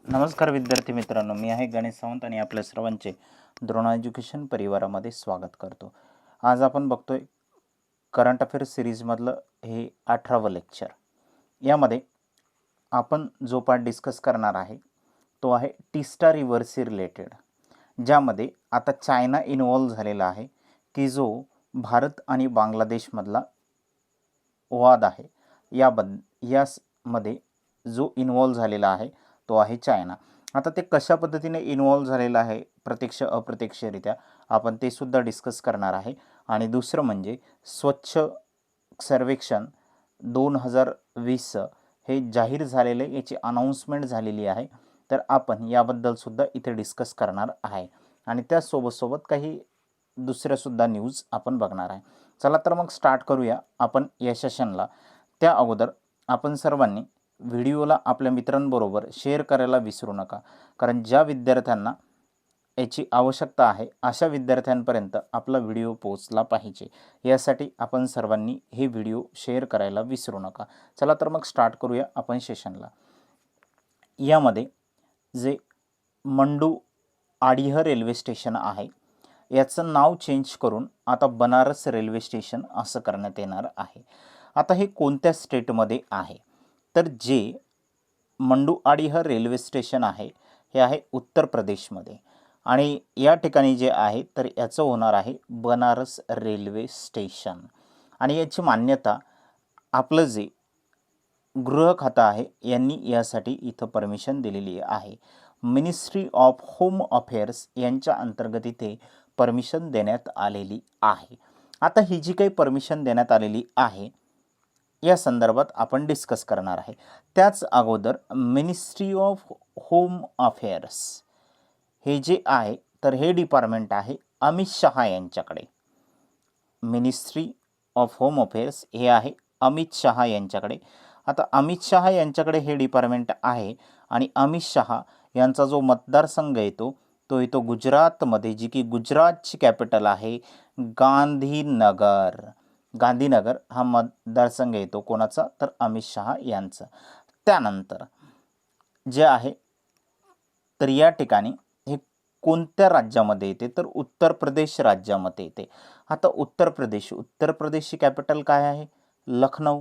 नमस्कार विद्यार्थी मित्रांनो, मी आहे गणेश सावंत आणि आपल्या सर्वांचे द्रोणा एज्युकेशन परिवारामध्ये स्वागत करतो. आज आपण बघतोय करंट अफेअर्स सिरीजमधलं हे 18वं लेक्चर. यामध्ये आपण जो पार्ट डिस्कस करणार आहे तो आहे टीस्टा रिव्हरशी रिलेटेड, ज्यामध्ये आता चायना इन्व्हॉल्व झालेला आहे की जो भारत आणि बांगलादेशमधला वाद आहे यामध्ये जो इन्व्हॉल्व झालेला आहे तो आहे चायना. आता ते कशा पद्धतीने इन्व्हॉल्व झालेलं आहे प्रत्यक्ष अप्रत्यक्षरित्या आपण ते सुद्धा डिस्कस करणार आहे. आणि दुसरं म्हणजे स्वच्छ सर्वेक्षण 2020 हे जाहीर झालेले, याची अनाऊन्समेंट झालेली आहे, तर आपण याबद्दल सुद्धा इथे डिस्कस करणार आहे. आणि त्यासोबत काही दुसऱ्यासुद्धा न्यूज आपण बघणार आहे. चला तर मग स्टार्ट करूया आपण या सेशनला. त्या अगोदर आपण सर्वांनी व्हिडिओला आपल्या मित्रांबरोबर शेअर करायला विसरू नका, कारण ज्या विद्यार्थ्यांना याची आवश्यकता आहे अशा विद्यार्थ्यांपर्यंत आपला व्हिडिओ पोहोचला पाहिजे, यासाठी आपण सर्वांनी हे व्हिडिओ शेअर करायला विसरू नका. चला तर मग स्टार्ट करूया आपण सेशनला. यामध्ये जे मंडू आडिह रेल्वे स्टेशन आहे याचं नाव चेंज करून आता बनारस रेल्वे स्टेशन असं करण्यात येणार आहे. आता हे कोणत्या स्टेटमध्ये आहे, तर जे मंडुआडिह रेल्वे स्टेशन आहे हे आहे उत्तर प्रदेशमध्ये. आणि या ठिकाणी जे आहे तर याचं होणार आहे बनारस रेल्वे स्टेशन. आणि याची मान्यता आपलं जे गृह खातं आहे यांनी यासाठी इथं परमिशन दिलेली आहे. मिनिस्ट्री ऑफ होम अफेअर्स यांच्या अंतर्गत इथे परमिशन देण्यात आलेली आहे. आता ही जी काही परमिशन देण्यात आलेली आहे या संदर्भात आपण डिस्कस करणार आहे. त्याच अगोदर मिनिस्ट्री ऑफ होम अफेअर्स हे जे आहे तर हे डिपार्टमेंट आहे अमित शहा यांच्याकडे. मिनिस्ट्री ऑफ होम अफेअर्स हे आहे अमित शहा यांच्याकडे. आता अमित शहा यांच्याकडे हे डिपार्टमेंट आहे आणि अमित शहा यांचा जो मतदारसंघ येतो तो येतो गुजरातमध्ये, जी की गुजरातची कॅपिटल आहे गांधीनगर. गांधीनगर हा मतदारसंघ येतो कोणाचा, तर अमित शहा यांचा. त्यानंतर जे आहे तर या ठिकाणी हे कोणत्या राज्यामध्ये येते, तर उत्तर प्रदेश राज्यामध्ये येते. आता उत्तर प्रदेशची कॅपिटल काय आहे, लखनौ.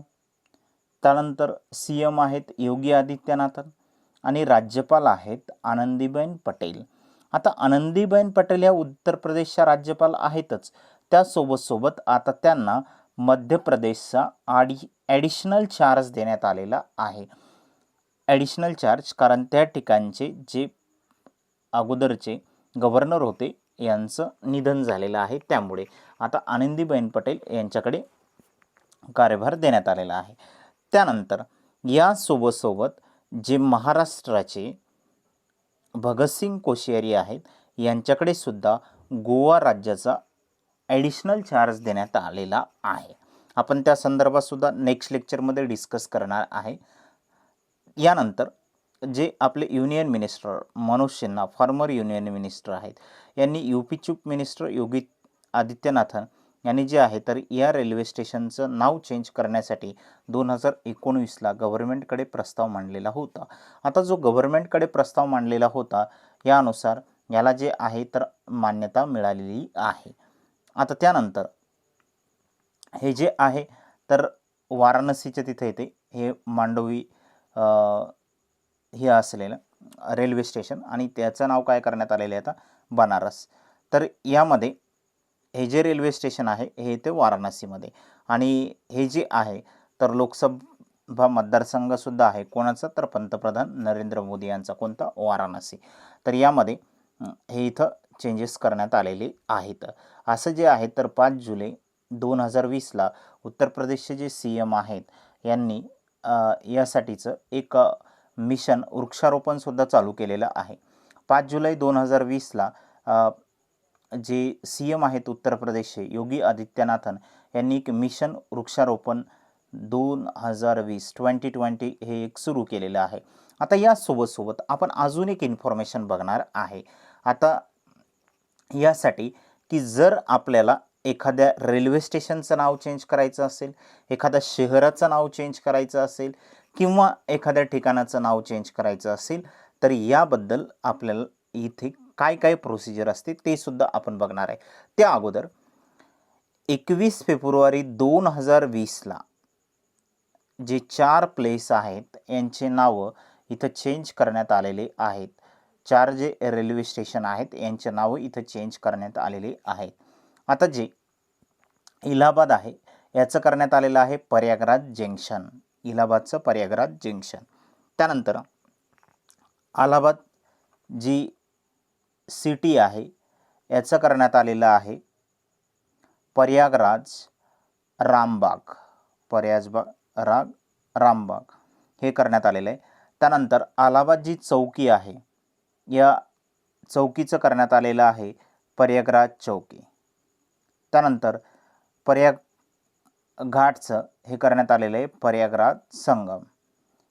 त्यानंतर CM आहेत योगी आदित्यनाथ आणि राज्यपाल आहेत आनंदीबेन पटेल. आता आनंदीबेन पटेल या उत्तर प्रदेशच्या राज्यपाल आहेतच, त्यासोबत आता त्यांना मध्य प्रदेशचा ॲडिशनल चार्ज देण्यात आलेला आहे. ॲडिशनल चार्ज कारण त्या ठिकाणचे जे अगोदरचे गव्हर्नर होते यांचं निधन झालेलं आहे, त्यामुळे आता आनंदीबेन पटेल यांच्याकडे कार्यभार देण्यात आलेला आहे. त्यानंतर यासोबत जे महाराष्ट्राचे भगतसिंग कोश्यारी आहेत यांच्याकडे सुद्धा गोवा राज्याचा ॲडिशनल चार्ज देण्यात आलेला आहे. आपण त्या संदर्भात सुद्धा नेक्स्ट लेक्चरमध्ये डिस्कस करणार आहे. यानंतर जे आपले union minister Manoj Sinha, farmer union minister आहेत, यांनी UP चीफ मिनिस्टर योगी आदित्यनाथन यांनी जे आहे तर या रेल्वे स्टेशनचं नाव चेंज करण्यासाठी 2019ला गव्हर्नमेंटकडे प्रस्ताव मांडलेला होता. आता जो गव्हर्नमेंटकडे प्रस्ताव मांडलेला होता यानुसार याला जे आहे तर मान्यता मिळालेली आहे. आता त्यानंतर हे जे आहे तर वाराणसीच्या तिथे येते हे मांडवी हे असलेलं रेल्वे स्टेशन, आणि त्याचं नाव काय करण्यात आलेलं आहे आता, बनारस. तर यामध्ये हे जे रेल्वे स्टेशन आहे हे येते वाराणसीमध्ये. आणि हे जे आहे तर लोकसभा मतदारसंघसुद्धा आहे कोणाचा, तर पंतप्रधान नरेंद्र मोदी यांचा. कोणता, वाराणसी. तर यामध्ये हे इथं चेंजेस करण्यात आलेले आहेत. असं जे आहे तर 5 जुलै 2020ला उत्तर प्रदेशचे जे CM आहेत यांनी यासाठीचं एक मिशन वृक्षारोपणसुद्धा चालू केलेलं आहे. 5 जुलै 2020ला जे CM आहेत उत्तर प्रदेशचे योगी आदित्यनाथन यांनी एक मिशन वृक्षारोपण 2020 हे एक सुरू केलेलं आहे. आता यासोबत आपण अजून एक इन्फॉर्मेशन बघणार आहे आता यासाठी, की जर आपल्याला एखाद्या रेल्वे स्टेशनचं नाव चेंज करायचं असेल, एखाद्या शहराचं नाव चेंज करायचं असेल, किंवा एखाद्या ठिकाणाचं नाव चेंज करायचं असेल, तर याबद्दल आपल्याला इथे काय काय प्रोसिजर असते ते सुद्धा आपण बघणार आहे. त्या अगोदर 21 फेब्रुवारी 2020ला जे 4 प्लेस आहेत यांचे नावं इथं चेंज करण्यात आलेले आहेत. 4 जे रेल्वे स्टेशन आहेत यांचे नावं इथं चेंज करण्यात आलेले आहेत. आता जे इलाहाबाद आहे याचं करण्यात आलेलं आहे प्रयागराज जंक्शन, इलाहाबादचं प्रयागराज जंक्शन. त्यानंतर अलाहाबाद जी सिटी आहे याचं करण्यात आलेलं आहे प्रयागराज रामबाग, रामबाग हे करण्यात आलेलं आहे. त्यानंतर अलाहाबाद जी चौकी आहे या चौकीचं करण्यात आलेलं आहे प्रयागराज चौकी. त्यानंतर प्रयाग घाटचं हे करण्यात आलेलं आहे प्रयागराज संगम.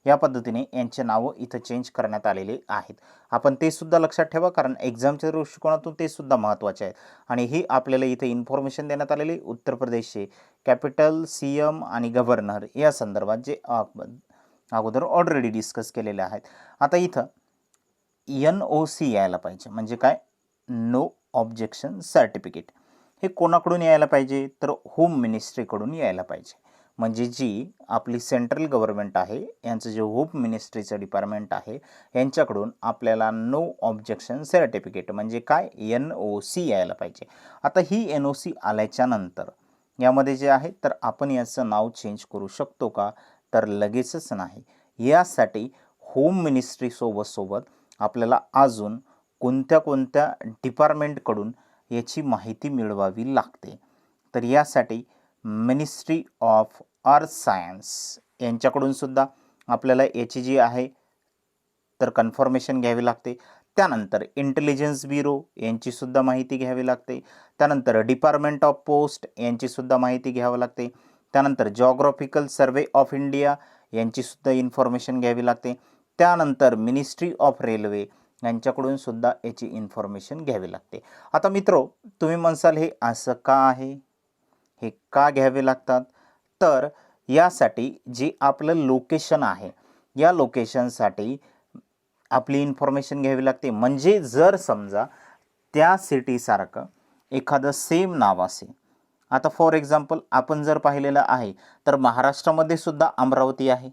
या पद्धतीने यांचे नावं इथं चेंज करण्यात आलेले आहेत. आपण ते सुद्धा लक्षात ठेवा, कारण एक्झामच्या दृष्टिकोनातून ते सुद्धा महत्त्वाचे आहेत. आणि ही आपल्याला इथे इन्फॉर्मेशन देण्यात आलेली उत्तर प्रदेशचे कॅपिटल, CM आणि गव्हर्नर या संदर्भात जे अगोदर ऑलरेडी डिस्कस केलेले आहेत. आता इथं NOC यायला पाहिजे, म्हणजे काय, नो ऑब्जेक्शन सर्टिफिकेट. हे कोणाकडून यायला पाहिजे, तर होम मिनिस्ट्रीकडून यायला पाहिजे. म्हणजे जी आपली सेंट्रल गव्हर्नमेंट आहे यांचं जे होम मिनिस्ट्रीचं डिपार्टमेंट आहे यांच्याकडून आपल्याला नो ऑब्जेक्शन सर्टिफिकेट म्हणजे काय, NOC यायला पाहिजे. आता ही NOC आल्याच्या नंतर यामध्ये जे आहे तर आपण याचं नाव चेंज करू शकतो का, तर लगेचच नाही. यासाठी होम मिनिस्ट्री सोबत आपल्याला अजून कोणत्या डिपार्टमेंटकडून याची माहिती मिळवावी लागते. तर यासाठी मिनिस्ट्री ऑफ अर्थ सायन्स यांच्याकडून सुद्धा आपल्याला याची जी आहे तर कन्फर्मेशन घ्यावी लागते. त्यानंतर इंटेलिजन्स ब्युरो यांची सुद्धा माहिती घ्यावी लागते. त्यानंतर डिपार्टमेंट ऑफ पोस्ट यांची सुद्धा माहिती घ्यावी लागते. त्यानंतर जॉग्राफिकल सर्वे ऑफ इंडिया यांची सुद्धा इन्फॉर्मेशन घ्यावी लागते. त्यानंतर मिनिस्ट्री ऑफ रेल्वे यांच्याकडून सुद्धा याची इन्फॉर्मेशन घ्यावी लागते. आता मित्रो, तुम्ही म्हणसाल हे असं का आहे, हे का घ्यावे लागतात, तर यासाठी जे आपलं लोकेशन आहे या लोकेशनसाठी आपली इन्फॉर्मेशन घ्यावी लागते. म्हणजे जर समजा त्या सिटीसारखं एखादं सेम नाव असेल, आता फॉर एक्झाम्पल आपण जर पाहिलेलं आहे तर महाराष्ट्रामध्ये सुद्धा अमरावती आहे,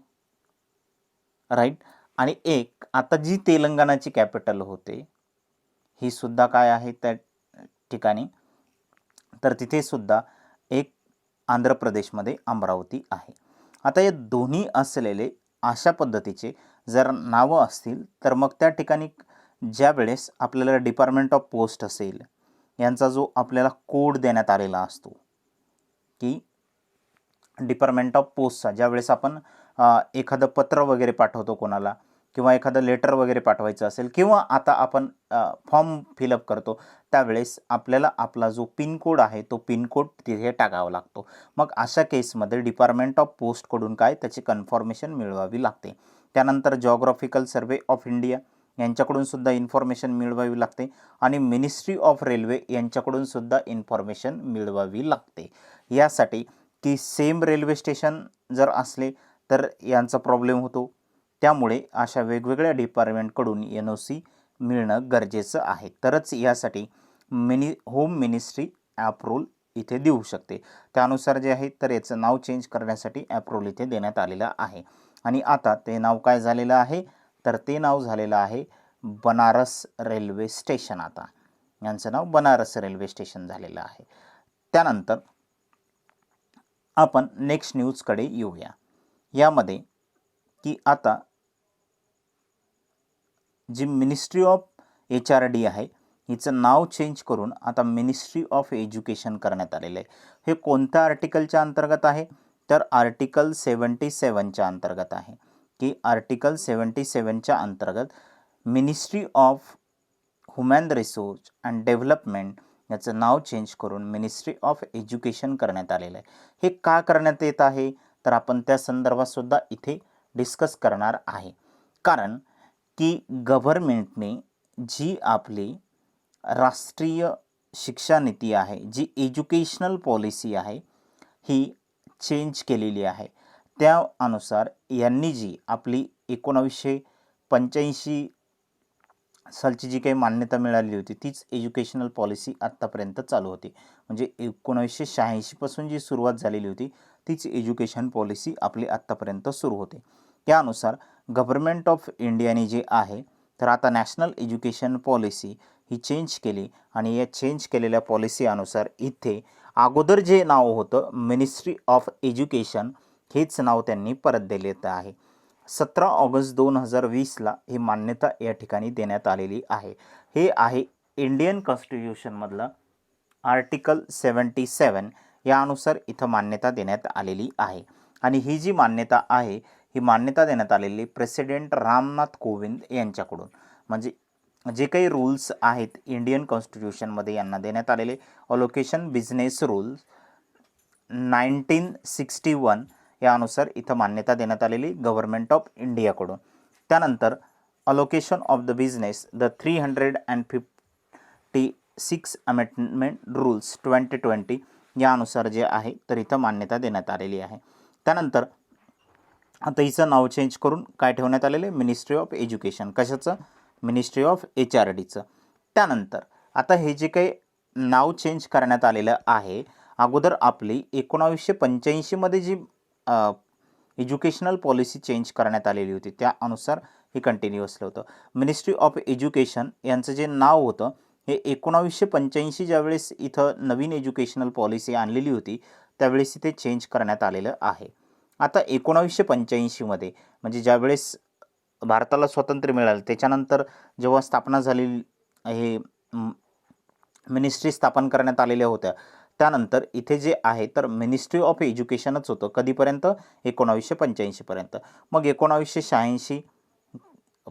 राईट. आणि एक आता जी तेलंगणाची कॅपिटल होते ही सुद्धा काय आहे त्या ठिकाणी, तर तिथे सुद्धा एक आंध्र प्रदेशमध्ये अमरावती आहे. आता या दोन्ही असलेले अशा पद्धतीचे जर नावं असतील तर मग त्या ठिकाणी ज्या वेळेस आपल्याला डिपार्टमेंट ऑफ पोस्ट असेल यांचा जो आपल्याला कोड देण्यात आलेला असतो, की डिपार्टमेंट ऑफ पोस्टचा ज्यावेळेस आपण एखादं पत्र वगैरे पाठवतो कोणाला, किंवा एखादं लेटर वगैरे पाठवायचं असेल, किंवा आता आपण फॉर्म फिलअप करतो त्यावेळेस आपल्याला आपला जो पिनकोड आहे तो पिनकोड तिथे टाकावा लागतो. मग अशा केसमध्ये डिपार्टमेंट ऑफ पोस्टकडून काय त्याची कन्फर्मेशन मिळवावी लागते. त्यानंतर जॉग्राफिकल सर्वे ऑफ इंडिया यांच्याकडून सुद्धा इन्फॉर्मेशन मिळवावी लागते. आणि मिनिस्ट्री ऑफ रेल्वे यांच्याकडून सुद्धा इन्फॉर्मेशन मिळवावी लागते. यासाठी की सेम रेल्वे स्टेशन जर असले तर यांचा प्रॉब्लेम होतो. त्यामुळे अशा वेगवेगळ्या डिपार्टमेंटकडून NOC मिळणं गरजेचं आहे. तरच यासाठी होम मिनिस्ट्री अप्रूव्हल इथे देऊ शकते. त्यानुसार जे आहे तर याचं नाव चेंज करण्यासाठी अप्रूव्हल इथे देण्यात आलेलं आहे. आणि आता ते नाव काय झालेलं आहे, तर ते नाव झालेलं आहे बनारस रेल्वे स्टेशन. आता यांचं नाव बनारस रेल्वे स्टेशन झालेलं आहे. त्यानंतर आपण नेक्स्ट न्यूजकडे येऊया. यामध्ये की आता जी मिनिस्ट्री ऑफ HRD आहे हिचं नाव चेंज करून आता मिनिस्ट्री ऑफ एज्युकेशन करण्यात आलेलं आहे. हे कोणत्या आर्टिकलच्या अंतर्गत आहे, तर आर्टिकल 77च्या अंतर्गत आहे. की आर्टिकल 77च्या अंतर्गत ministry of human resource and development याचं नाव चेंज करून मिनिस्ट्री ऑफ एज्युकेशन करण्यात आलेलं आहे. हे का करण्यात येत आहे, तर आपण त्या संदर्भात सुद्धा इथे डिस्कस करणार आहे. कारण की गव्हर्नमेंटने जी आपली राष्ट्रीय शिक्षा नीती आहे, जी एज्युकेशनल पॉलिसी आहे ही चेंज केलेली आहे. त्या अनुसार यांनी जी आपली 1985 सालची जी काही मान्यता मिळाली होती तीच एज्युकेशनल पॉलिसी आत्तापर्यंत चालू होती. म्हणजे 1986 पासून जी सुरुवात झालेली होती तीच एज्युकेशन पॉलिसी आपली आत्तापर्यंत सुरू होते. त्यानुसार गव्हर्नमेंट ऑफ इंडियाने जे आहे तर आता नॅशनल एज्युकेशन पॉलिसी ही चेंज केली आणि या चेंज केलेल्या पॉलिसी अनुसार इथे अगोदर जे नाव होतं मिनिस्ट्री ऑफ एज्युकेशन हेच नाव त्यांनी परत दिलेलं आहे. 17 ऑगस्ट 2020ला ही मान्यता या ठिकाणी देण्यात आलेली आहे. हे आहे इंडियन कॉन्स्टिट्यूशनमधलं आर्टिकल 77 यानुसार इथं मान्यता देण्यात आलेली आहे. आणि ही जी मान्यता आहे ही मान्यता देण्यात आलेली प्रेसिडेंट रामनाथ कोविंद यांच्याकडून. म्हणजे जे काही रूल्स आहेत इंडियन कॉन्स्टिट्यूशनमध्ये यांना देण्यात आलेले अलोकेशन बिझनेस रूल्स 1961 यानुसार इथं मान्यता देण्यात आलेली गव्हर्नमेंट ऑफ इंडियाकडून. त्यानंतर allocation of the business the 356 amendment rules 2020 यानुसार जे आहे तर इथं मान्यता देण्यात आलेली आहे. त्यानंतर आता हिचं नाव चेंज करून काय ठेवण्यात आलेलं आहे मिनिस्ट्री ऑफ एज्युकेशन. कशाचं? मिनिस्ट्री ऑफ HRDचं. त्यानंतर आता हे जे काही नाव चेंज करण्यात आलेलं आहे अगोदर आपली 1985मध्ये जी एज्युकेशनल पॉलिसी चेंज करण्यात आलेली होती त्यानुसार हे कंटिन्युअसलं होतं. मिनिस्ट्री ऑफ एज्युकेशन यांचं जे नाव होतं हे 1985 ज्यावेळेस इथं नवीन एज्युकेशनल पॉलिसी आणलेली होती त्यावेळेस इथे चेंज करण्यात आलेलं आहे. आता 1985मध्ये म्हणजे ज्यावेळेस भारताला स्वातंत्र्य मिळालं त्याच्यानंतर जेव्हा स्थापना झालेली हे मिनिस्ट्री स्थापन करण्यात आलेल्या होत्या त्यानंतर इथे जे आहे तर मिनिस्ट्री ऑफ एज्युकेशनच होतं. कधीपर्यंत? 1985पर्यंत. मग 1986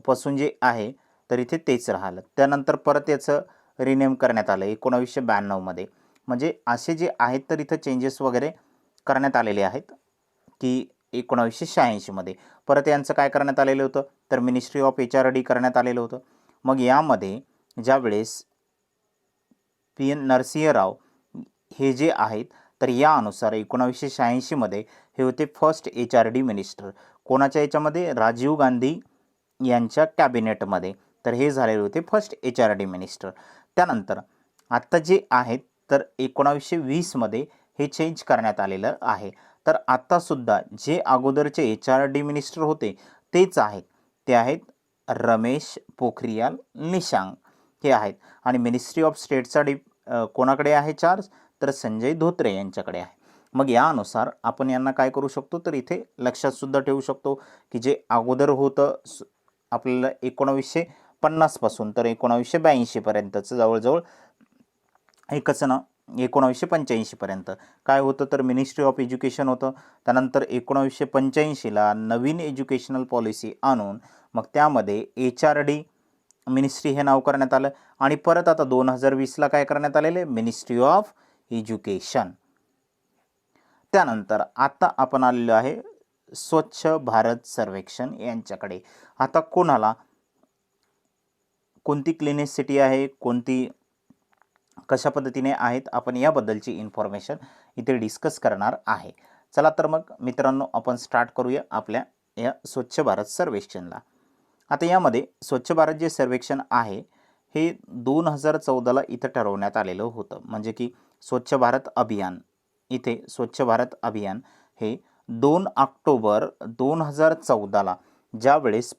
पासून जे आहे तर इथे तेच राहिलं. त्यानंतर परत याचं रिनेम करण्यात आलं 1992मध्ये. म्हणजे असे जे आहेत तर इथं चेंजेस वगैरे करण्यात आलेले आहेत की 1986मध्ये परत यांचं काय करण्यात आलेलं होतं तर मिनिस्ट्री ऑफ HRD करण्यात आलेलं होतं. मग यामध्ये ज्यावेळेस PN नरसिंह राव हे जे आहेत तर यानुसार 1986मध्ये हे होते फर्स्ट HRD मिनिस्टर. कोणाच्या याच्यामध्ये? राजीव गांधी यांच्या कॅबिनेटमध्ये. तर हे झालेले होते फर्स्ट HRD मिनिस्टर. त्यानंतर आत्ता जे आहेत तर 1920मध्ये हे चेंज करण्यात आलेलं आहे. तर आत्तासुद्धा जे अगोदरचे HRD मिनिस्टर होते तेच आहेत. ते आहेत रमेश पोखरियाल निशांक हे आहेत. आणि मिनिस्ट्री ऑफ स्टेटचा कोणाकडे आहे चार्ज तर संजय धोत्रे यांच्याकडे आहे. मग यानुसार आपण यांना काय करू शकतो तर इथे लक्षात सुद्धा ठेवू शकतो की जे अगोदर होतं आपल्याला 1950 पासून तर 1982 पर्यंतचं जवळजवळ एकच ना 1985 पर्यंत काय होतं तर मिनिस्ट्री ऑफ एज्युकेशन होतं. त्यानंतर 1985ला नवीन एज्युकेशनल पॉलिसी आणून मग त्यामध्ये HRD मिनिस्ट्री हे नाव करण्यात आलं आणि परत आता 2020ला काय करण्यात आलेले मिनिस्ट्री ऑफ एज्युकेशन. त्यानंतर आता आपण आलेलो आहे स्वच्छ भारत सर्वेक्षण यांच्याकडे. आता कोणाला कोणती क्लीनेस्ट सिटी आहे कोणती कशा पद्धतीने आहेत आपण याबद्दलची इन्फॉर्मेशन इथे डिस्कस करणार आहे. चला तर मग मित्रांनो आपण स्टार्ट करूया आपल्या या स्वच्छ भारत सर्वेक्षणला. आता यामध्ये स्वच्छ भारत जे सर्वेक्षण आहे हे 2014ला इथं ठरवण्यात आलेलं होतं. म्हणजे की स्वच्छ भारत अभियान इथे स्वच्छ भारत अभियान हे 2 ऑक्टोबर 2014ला ज्यावेळेस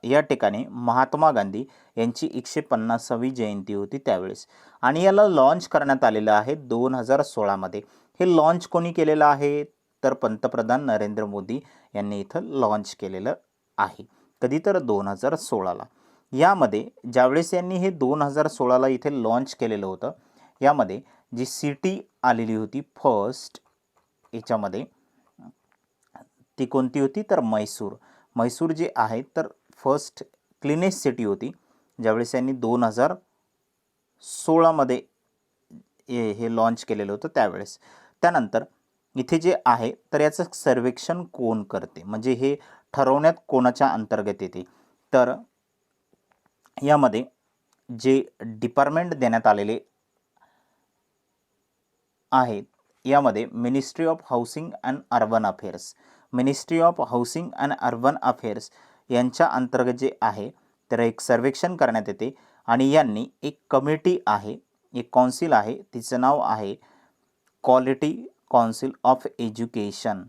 या ठिकाणी महात्मा गांधी यांची 150वी जयंती होती त्यावेळेस आणि याला लॉन्च करण्यात आलेलं आहे 2016मध्ये. हे लॉन्च कोणी केलेलं आहे तर पंतप्रधान नरेंद्र मोदी यांनी इथं लॉन्च केलेलं आहे. कधी तर 2016ला. यामध्ये ज्यावेळेस यांनी हे 2016ला इथे लॉन्च केलेलं होतं यामध्ये जी सिटी आलेली होती फर्स्ट याच्यामध्ये ती कोणती होती तर म्हैसूर. म्हैसूर जे आहे तर फर्स्ट क्लीनेस्ट सिटी होती ज्यावेळेस यांनी 2016मध्ये हे लॉन्च केलेलं होतं त्यावेळेस. त्यानंतर इथे जे आहे तर याचं सर्वेक्षण कोण करते म्हणजे हे ठरवण्यात कोणाच्या अंतर्गत येते तर यामध्ये जे डिपार्टमेंट देण्यात आलेले आहेत यामध्ये ministry of housing and urban affairs ministry of housing and urban affairs यांच्या अंतर्गत जे आहे तर एक सर्वेक्षण करण्यात येते आणि यांनी एक कमिटी आहे, एक कौन्सिल आहे, तिचं नाव आहे quality council of education,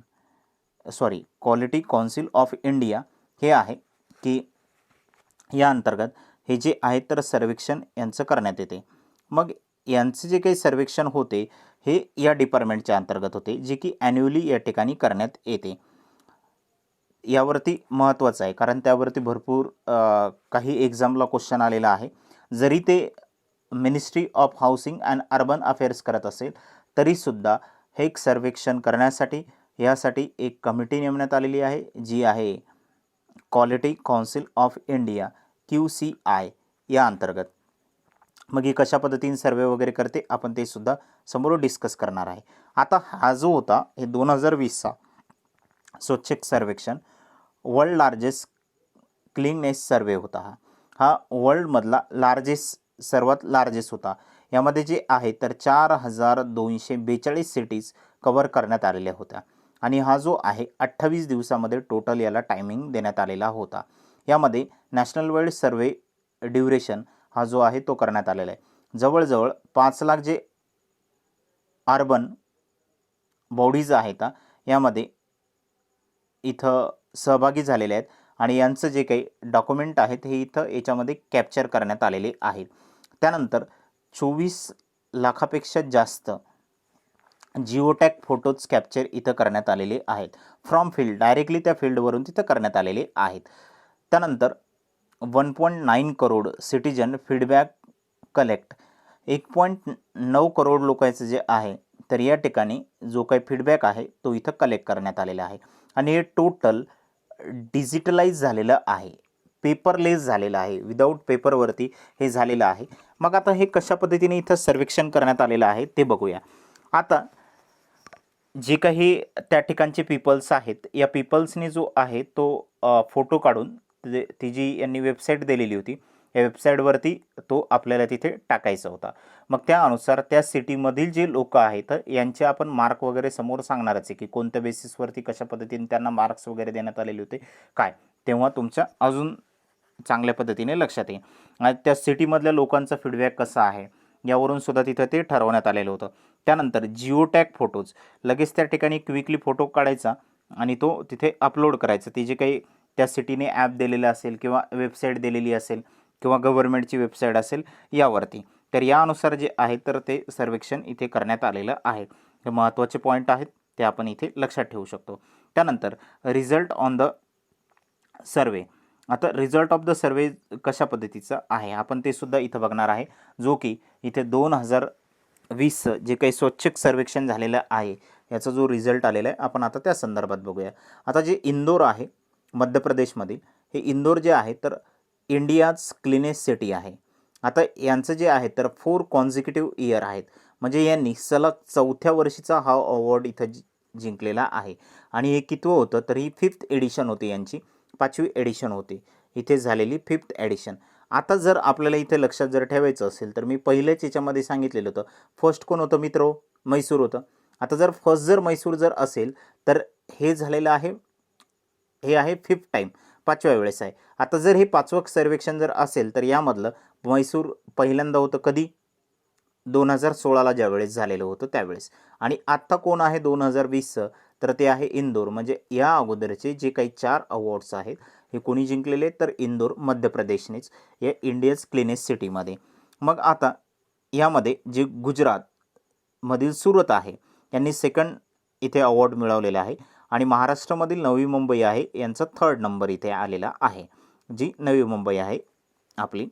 quality council of India हे आहे, की या अंतर्गत हे जे आहे तर सर्वेक्षण यांचं करण्यात येते. मग यांचे जे काही सर्वेक्षण होते हे या डिपार्टमेंटच्या अंतर्गत होते, जे की ॲन्युअली या ठिकाणी करण्यात येते. यावरती महत्त्वाचं आहे कारण त्यावरती भरपूर काही एक्झामला क्वेश्चन आलेला आहे. जरी ते ministry of housing and urban affairs करत असेल तरीसुद्धा हे एक सर्वेक्षण करण्यासाठी यासाठी एक कमिटी नेमण्यात आलेली आहे, जी आहे quality council of India QCI या अंतर्गत. मग ही कशा पद्धतीने सर्वे वगैरे करते आपण ते सुद्धा समोर डिस्कस करणार आहे. आता हा जो होता हे 2020चा स्वच्छ सर्वेक्षण वर्ल्ड लार्जेस्ट क्लीननेस सर्वे होता. हा वर्ल्डमधला सर्वात लार्जेस्ट होता. यामध्ये जे आहे तर 4242 सिटीज कव्हर करण्यात आलेल्या होत्या आणि हा जो आहे 28 दिवसामध्ये टोटल याला टायमिंग देण्यात आलेला होता. यामध्ये नॅशनल वाईड सर्वे ड्युरेशन हा जो आहे तो करण्यात आलेला आहे. जवळजवळ 5 लाख जे अर्बन बॉडीज आहेत यामध्ये इथं सहभागी झालेले आहेत आणि यांचं जे काही डॉक्युमेंट आहेत हे इथं याच्यामध्ये कॅप्चर करण्यात आलेले आहेत. त्यानंतर 24 लाखापेक्षा जास्त जिओटॅग फोटोज कॅप्चर इथं करण्यात आलेले आहेत. फ्रॉम फील्ड डायरेक्टली त्या फील्डवरून तिथं करण्यात आलेले आहेत. त्यानंतर 1.9 crore citizen feedback collect, 1.9 crore लोकांचं जे आहे तर या ठिकाणी जो काही फीडबॅक आहे तो इथं कलेक्ट करण्यात आलेला आहे आणि हे टोटल डिजिटलाइज झालेलं आहे, पेपरलेस झालेलं आहे, विदाऊट पेपरवरती हे झालेलं आहे. मग आता हे कशा पद्धतीने इथं सर्वेक्षण करण्यात आलेलं आहे ते बघूया. आता जे काही त्या ठिकाणचे पीपल्स आहेत या पीपल्सने जो आहे तो फोटो काढून ती जी यांनी वेबसाईट दिलेली होती या वेबसाईटवरती तो आपल्याला तिथे टाकायचा होता. मग त्यानुसार त्या सिटीमधील जे लोक आहेत यांचे आपण मार्क वगैरे समोर सांगणारच आहे की कोणत्या बेसिसवरती कशा पद्धतीने त्यांना मार्क्स वगैरे देण्यात आलेले होते काय, तेव्हा तुमच्या अजून चांगल्या पद्धतीने लक्षात येईल. आणि त्या सिटीमधल्या लोकांचा फीडबॅक कसा आहे यावरून सुद्धा तिथं ते ठरवण्यात आलेलं होतं. त्यानंतर जिओटॅग फोटोज लगेच त्या ठिकाणी क्विकली फोटो काढायचा आणि तो तिथे अपलोड करायचा. ते जे काही त्या सिटीने ॲप दिलेलं असेल किंवा वेबसाईट दिलेली असेल किंवा गव्हर्नमेंटची वेबसाईट असेल यावरती, तर यानुसार जे आहे तर ते सर्वेक्षण इथे करण्यात आलेलं आहे. हे महत्त्वाचे पॉईंट आहेत ते आपण इथे लक्षात ठेवू शकतो. त्यानंतर रिझल्ट ऑन द सर्वे. आता रिझल्ट ऑफ द सर्वे कशा पद्धतीचा आहे आपण ते सुद्धा इथं बघणार आहे, जो की इथे 2020 जे काही स्वच्छ सर्वेक्षण झालेलं आहे याचा जो रिझल्ट आलेला आहे आपण आता त्या संदर्भात बघूया. आता जे इंदोर आहे मध्य प्रदेशमधील, हे इंदोर जे आहे तर इंडियाज क्लीनेस्ट सिटी आहे. आता यांचं जे आहे तर 4 कॉन्झिक्युटिव्ह इयर आहेत, म्हणजे यांनी सलग 4थ्या वर्षीचा हा अवॉर्ड इथं जिंकलेला आहे आणि हे कितवं होतं तर ही 5th एडिशन होती, यांची 5वी एडिशन होती इथे झालेली 5th एडिशन. आता जर आपल्याला इथे लक्षात जर ठेवायचं असेल तर मी पहिल्याच याच्यामध्ये सांगितलेलं होतं फर्स्ट कोण होतं मित्र, म्हैसूर होतं. आता जर फर्स्ट जर म्हैसूर जर असेल तर हे झालेलं आहे, हे आहे 5th टाईम, 5व्या वेळेस आहे. आता जर हे 5वं सर्वेक्षण जर असेल तर यामधलं म्हैसूर पहिल्यांदा होतं कधी 2016ला ज्यावेळेस झालेलं होतं त्यावेळेस. आणि आत्ता कोण आहे 2020चं तर ते आहे इंदोर. म्हणजे या अगोदरचे जे काही 4 अवॉर्ड्स आहेत हे कोणी जिंकलेले तर इंदोर मध्य प्रदेशनेच या इंडियाज क्लीनेस्ट सिटीमध्ये. मग आता यामध्ये जे गुजरातमधील सुरत आहे यांनी 2nd इथे अवॉर्ड मिळवलेला आहे आणि महाराष्ट्रामधील नवी मुंबई आहे यांचा 3rd नंबर इथे आलेला आहे. जी नवी मुंबई आहे आपली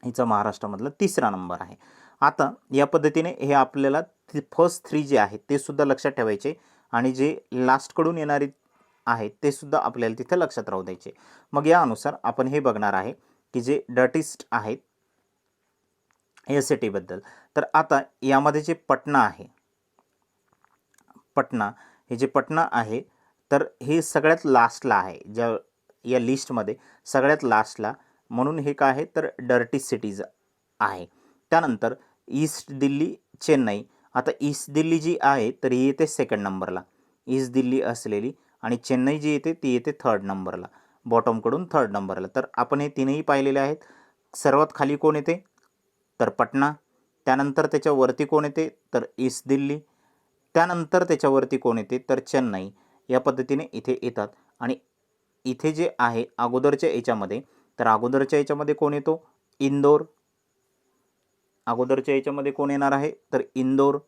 हिचा महाराष्ट्रामधला 3रा नंबर आहे. आता या पद्धतीने हे आपल्याला फर्स्ट 3 जे आहेत ते सुद्धा लक्षात ठेवायचे आणि जे लास्टकडून येणारे आहेत ते सुद्धा आपल्याला तिथे लक्षात राहू द्यायचे. मग यानुसार आपण हे बघणार आहे की जे डर्टिस्ट आहेत या सिटीबद्दल. तर आता यामध्ये जे पटना आहे, पटना हे जे पटना आहे तर हे सगळ्यात लास्टला आहे ज्या या लिस्टमध्ये सगळ्यात लास्टला, म्हणून हे काय आहे तर डर्टी सिटीज आहे. त्यानंतर ईस्ट दिल्ली, चेन्नई. आता ईस्ट दिल्ली जी आहे तर ही येते 2nd नंबरला ईस्ट दिल्ली असलेली आणि चेन्नई जी येते ती येते 3rd नंबरला. बॉटमकडून 3rd नंबरला. तर आपण हे तीनही पाहिलेले आहेत. सर्वात खाली कोण येते तर पटना, त्यानंतर त्याच्यावरती कोण येते तर ईस्ट दिल्ली, त्यानंतर त्याच्यावरती कोण येते तर चेन्नई. या पद्धतीने इथे येतात. आणि इथे जे आहे अगोदरच्या याच्यामध्ये, तर अगोदरच्या याच्यामध्ये कोण येतो इंदोर, अगोदरच्या याच्यामध्ये कोण येणार आहे तर इंदोर.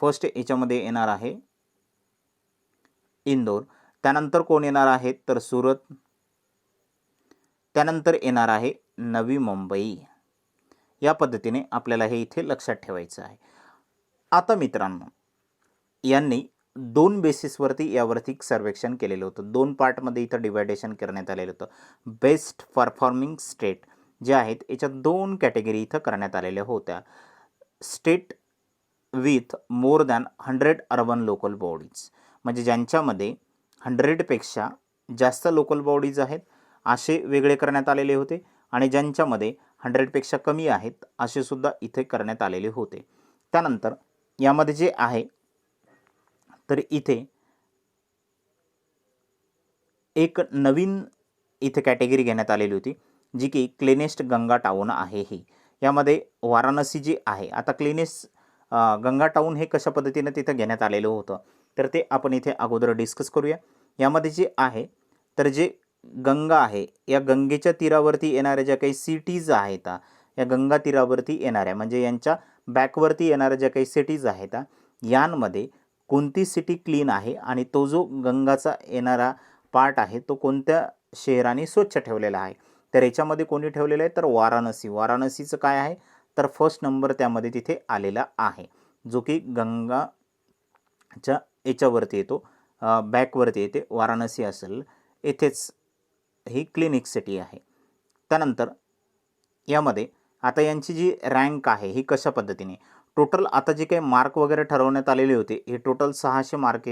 फर्स्ट याच्यामध्ये येणार आहे इंदोर. त्यानंतर कोण येणार आहे तर सुरत, त्यानंतर येणार आहे नवी मुंबई. या पद्धतीने आपल्याला हे इथे लक्षात ठेवायचं आहे. आता मित्रांनो, यांनी 2 बेसिसवरती यावरती सर्वेक्षण केलेलं होतं. 2 पार्टमध्ये इथं डिवायडेशन करण्यात आलेलं होतं. बेस्ट परफॉर्मिंग स्टेट जे आहेत याच्यात 2 कॅटेगरी इथं करण्यात आलेल्या होत्या. State with more than 100 urban local bodies, म्हणजे ज्यांच्यामध्ये 100पेक्षा जास्त लोकल बॉडीज आहेत असे वेगळे करण्यात आलेले होते. आणि ज्यांच्यामध्ये 100पेक्षा कमी आहेत असे सुद्धा इथे करण्यात आलेले होते. त्यानंतर यामध्ये जे आहे तर इथे एक नवीन इथे कॅटेगरी घेण्यात आलेली होती, जी की क्लिनेस्ट गंगा टाऊन आहे. ही यामध्ये वाराणसी जी आहे, आता क्लिनेस्ट गंगा टाऊन हे कशा पद्धतीने तिथं घेण्यात आलेलं होतं तर ते आपण इथे अगोदर डिस्कस करूया. यामध्ये जे आहे तर जे गंगा आहे या गंगेच्या तीरावरती येणाऱ्या ज्या काही सिटीज आहेत, या गंगा तीरावरती येणाऱ्या म्हणजे यांच्या बॅकवरती येणाऱ्या ज्या काही सिटीज आहेत, यांमध्ये कोणती सिटी क्लीन आहे आणि तो जो गंगाचा येणारा पार्ट आहे तो कोणत्या शहराने स्वच्छ ठेवलेला आहे. तर याच्यामध्ये कोणी ठेवलेलं आहे तर वाराणसी. वाराणसीचं काय आहे तर फर्स्ट नंबर त्यामध्ये तिथे आलेला आहे, जो की गंगाच्या याच्यावरती येतो, बॅकवरती येते. वाराणसी असेल येथेच ही क्लिनिक सिटी आहे. त्यानंतर यामध्ये आता यांची जी रँक आहे ही कशा पद्धतीने, टोटल आता जे काही मार्क वगैरे ठरवण्यात आलेले होते हे टोटल 600 मार्क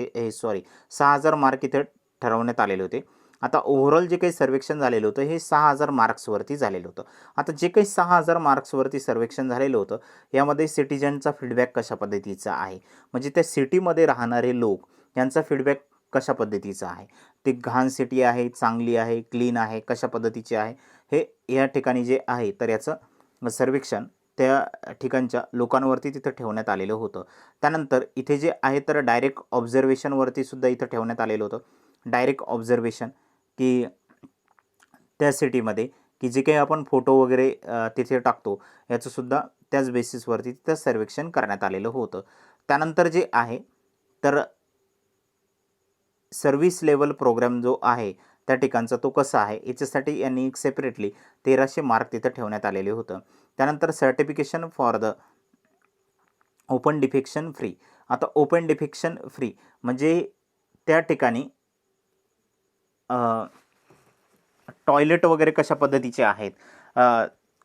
6000 मार्क इथे ठरवण्यात आलेले होते. आता ओव्हरऑल जे काही सर्वेक्षण झालेलं होतं हे 6000 मार्क्सवरती झालेलं होतं. आता जे काही 6000 मार्क्सवरती सर्वेक्षण झालेलं होतं यामध्ये सिटिजनचा फीडबॅक कशा पद्धतीचा आहे, म्हणजे त्या सिटीमध्ये राहणारे लोक यांचा फीडबॅक कशा पद्धतीचा आहे, ते घाण सिटी आहे, चांगली आहे, क्लीन आहे, कशा पद्धतीचे आहे, हे या ठिकाणी जे आहे तर याचं सर्वेक्षण त्या ठिकाणच्या लोकांवरती तिथं ठेवण्यात आलेलं होतं. त्यानंतर इथे जे आहे तर डायरेक्ट ऑब्झर्वेशनवरती सुद्धा इथं ठेवण्यात आलेलं होतं. डायरेक्ट ऑब्झर्वेशन की त्या सिटीमध्ये की जे काही आपण फोटो वगैरे तिथे टाकतो याचंसुद्धा त्याच बेसिसवरती तिथं सर्वेक्षण करण्यात आलेलं होतं. त्यानंतर जे आहे तर सर्व्हिस लेवल प्रोग्राम जो आहे त्या ठिकाणचा तो कसा आहे याच्यासाठी यांनी एक सेपरेटली 1300 मार्क तिथं ठेवण्यात आलेले होतं. त्यानंतर certification for the open defection free. आता ओपन डिफेक्शन फ्री म्हणजे त्या ठिकाणी टॉयलेट वगैरे कशा पद्धतीचे आहेत,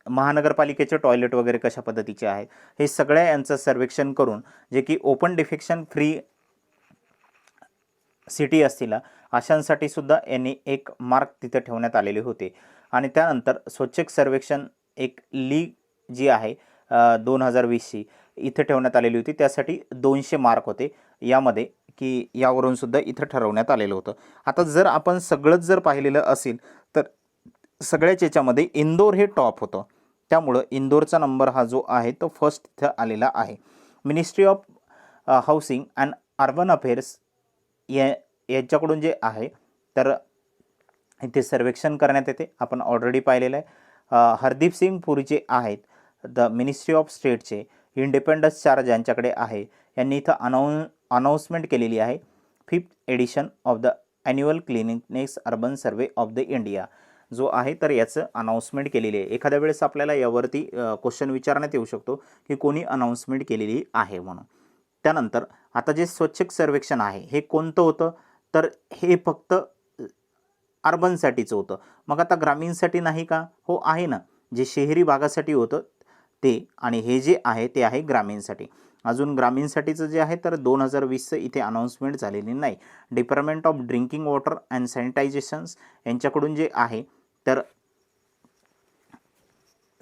महानगरपालिकेचे टॉयलेट वगैरे कशा पद्धतीचे आहेत, हे सगळ्या यांचं सर्वेक्षण करून जे की ओपन डिफेक्शन फ्री सिटी असतील अशांसाठी सुद्धा यांनी एक मार्क तिथे ठेवण्यात आलेले होते. आणि त्यानंतर स्वच्छ सर्वेक्षण एक लीग जी आहे 2020ची इथे ठेवण्यात आलेली होती, त्यासाठी 200 मार्क होते यामध्ये, की यावरून सुद्धा इथं ठरवण्यात आलेलं होतं. आता जर आपण सगळंच जर पाहिलेलं असेल तर सगळ्याच याच्यामध्ये इंदोर हे टॉप होतं. त्यामुळं इंदोरचा नंबर हा जो आहे तो फर्स्ट इथं आलेला आहे. Ministry of housing and urban affairs याच्याकडून जे आहे तर इथे सर्वेक्षण करण्यात येते, आपण ऑलरेडी पाहिलेलं आहे. हरदीप सिंग पुरी जे आहेत द मिनिस्ट्री ऑफ स्टेटचे इंडिपेंडन्स चार्ज यांच्याकडे आहे, यांनी इथं अनाऊन्समेंट केलेली आहे 5th edition of the annual cleanliness urban survey of the India जो आहे तर याचं अनाऊन्समेंट केलेली आहे. एखाद्या वेळेस आपल्याला यावरती क्वेश्चन विचारण्यात येऊ शकतो की कोणी अनाऊन्समेंट केलेली आहे म्हणून. त्यानंतर आता जे स्वच्छ सर्वेक्षण आहे हे कोणतं होतं तर हे फक्त अर्बनसाठीचं होतं. मग आता ग्रामीणसाठी नाही का, हो आहे ना, जे शहरी भागासाठी होतं ते, आणि हे जे आहे ते आहे ग्रामीणसाठी. अजून ग्रामीणसाठीचं जे आहे तर 2020चं इथे अनाऊन्समेंट झालेली नाही. Department of drinking water and sanitizations यांच्याकडून जे आहे तर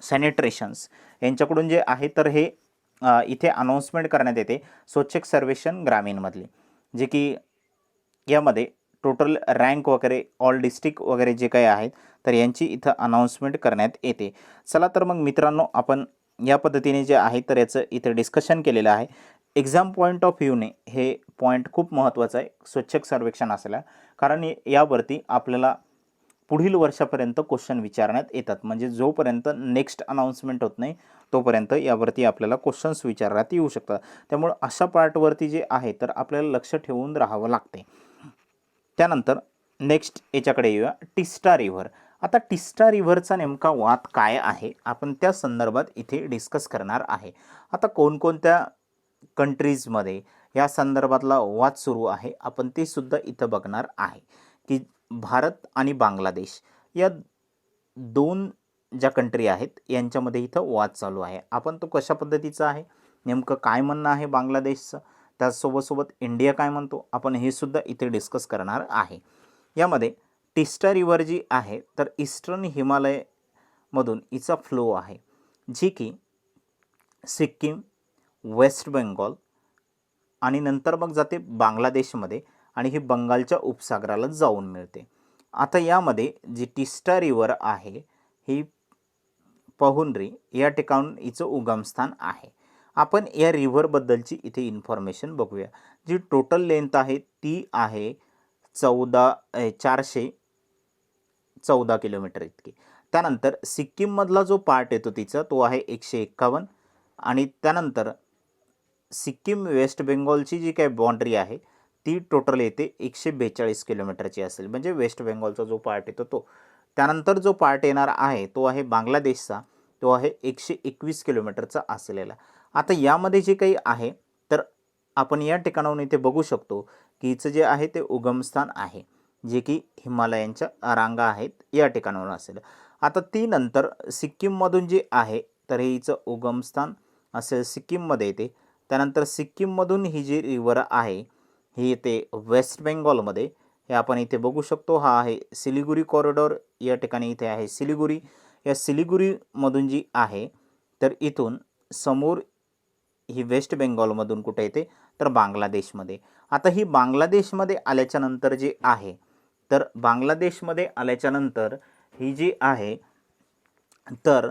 सॅनिटेशन्स यांच्याकडून जे आहे तर हे इथे अनाऊन्समेंट करण्यात येते स्वच्छ सर्वेक्षण ग्रामीणमधली, जे की यामध्ये टोटल रँक वगैरे ऑल डिस्ट्रिक्ट वगैरे जे काही आहेत तर यांची इथं अनाऊन्समेंट करण्यात येते. चला तर मग मित्रांनो, आपण या पद्धतीने जे आहे तर याचं इथं डिस्कशन केलेलं आहे. एक्झाम पॉईंट ऑफ व्ह्यूने हे पॉईंट खूप महत्त्वाचं आहे स्वच्छक सर्वेक्षण असल्या, कारण यावरती आपल्याला पुढील वर्षापर्यंत क्वेश्चन विचारण्यात येतात. म्हणजे जोपर्यंत नेक्स्ट अनाऊन्समेंट होत नाही तोपर्यंत यावरती आपल्याला क्वेश्चन्स विचारण्यात येऊ शकतात. त्यामुळे अशा पार्टवरती जे आहे तर आपल्याला लक्ष ठेवून राहावं लागते. त्यानंतर नेक्स्ट याच्याकडे येऊया, टिस्टा रिव्हर. आता टिस्टा रिव्हरचा नेमका वाद काय आहे आपण त्या संदर्भात इथे डिस्कस करणार आहे. आता कोणकोणत्या कंट्रीजमध्ये या संदर्भातला वाद सुरू आहे आपण ते सुद्धा इथं बघणार आहे. की भारत आणि बांगलादेश या दोन ज्या कंट्री आहेत यांच्यामध्ये इथं वाद चालू आहे. आपण तो कशा पद्धतीचा आहे, नेमकं काय म्हणणं आहे बांगलादेशचं, त्यासोबत इंडिया काय म्हणतो, आपण हे सुद्धा इथे डिस्कस करणार आहे. यामध्ये टिस्टा रिव्हर जी आहे तर ईस्टर्न हिमालयमधून हिचा फ्लो आहे, जी की सिक्कीम, वेस्ट बेंगॉल आणि नंतर मग जाते बांगलादेशमध्ये आणि ही बंगालच्या उपसागराला जाऊन मिळते. आता यामध्ये जी टिस्टा रिव्हर आहे ही पहुनरी या ठिकाणून हिचं उगमस्थान आहे. आपण या रिव्हरबद्दलची इथे इन्फॉर्मेशन बघूया. जी टोटल लेंथ आहे ती आहे 414 किलोमीटर इतकी. त्यानंतर सिक्कीममधला जो पार्ट येतो तिचा तो आहे 151 आणि त्यानंतर सिक्कीम वेस्ट बेंगॉलची जी काही बाउंड्री आहे ती टोटल येते 142 किलोमीटरची असेल, म्हणजे वेस्ट बेंगॉलचा जो पार्ट येतो तो. त्यानंतर जो पार्ट येणार आहे तो आहे बांगलादेशचा, तो आहे 121 किलोमीटरचा असलेला. आता यामध्ये जे काही आहे तर आपण या ठिकाणाहून इथे बघू शकतो की हिचं जे आहे ते उगमस्थान आहे, जे की हिमालयांच्या रांगा आहेत या ठिकाणाहून असेल. आता ती नंतर सिक्कीममधून जे आहे तर हे हिचं उगमस्थान असेल सिक्कीममध्ये येते. त्यानंतर सिक्कीममधून ही जी रिव्हर आहे ही येते वेस्ट बेंगॉलमध्ये. हे आपण इथे बघू शकतो. हा आहे सिलिगुरी कॉरिडॉर, या ठिकाणी इथे आहे सिलिगुरी. या सिलिगुरीमधून जी आहे तर इथून समोर ही वेस्ट बेंगॉलमधून कुठे येते तर बांगलादेशमध्ये. आता ही बांगलादेशमध्ये आल्याच्या नंतर जे आहे तर बांगलादेशमध्ये आल्याच्या नंतर ही जी आहे तर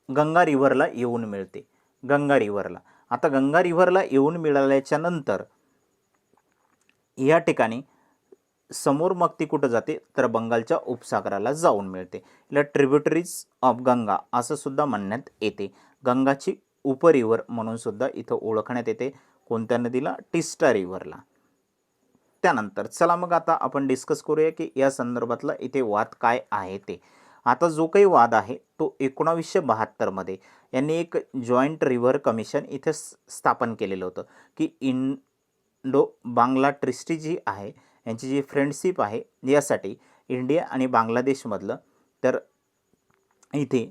गंगा रिव्हरला येऊन मिळते. गंगा रिव्हरला आता गंगा रिव्हरला येऊन मिळाल्याच्या नंतर या ठिकाणी समोर मग ती कुठं जाते तर बंगालच्या उपसागराला जाऊन मिळते. याला ट्रिब्युटरीज ऑफ गंगा असं सुद्धा म्हणण्यात येते. गंगाची उपरिव्हर म्हणून सुद्धा इथं ओळखण्यात येते. कोणत्या नदीला? टिस्टा रिव्हरला. त्यानंतर चला मग आता आपण डिस्कस करूया की या संदर्भातला इथे वाद काय आहे ते. आता जो काही वाद आहे तो 1972मध्ये यांनी एक जॉईंट रिव्हर कमिशन इथे स्थापन केलेलं होतं की इंडो बांगला ट्रिस्टी जी आहे यांची जी फ्रेंडशिप आहे यासाठी इंडिया आणि बांगलादेशमधलं तर इथे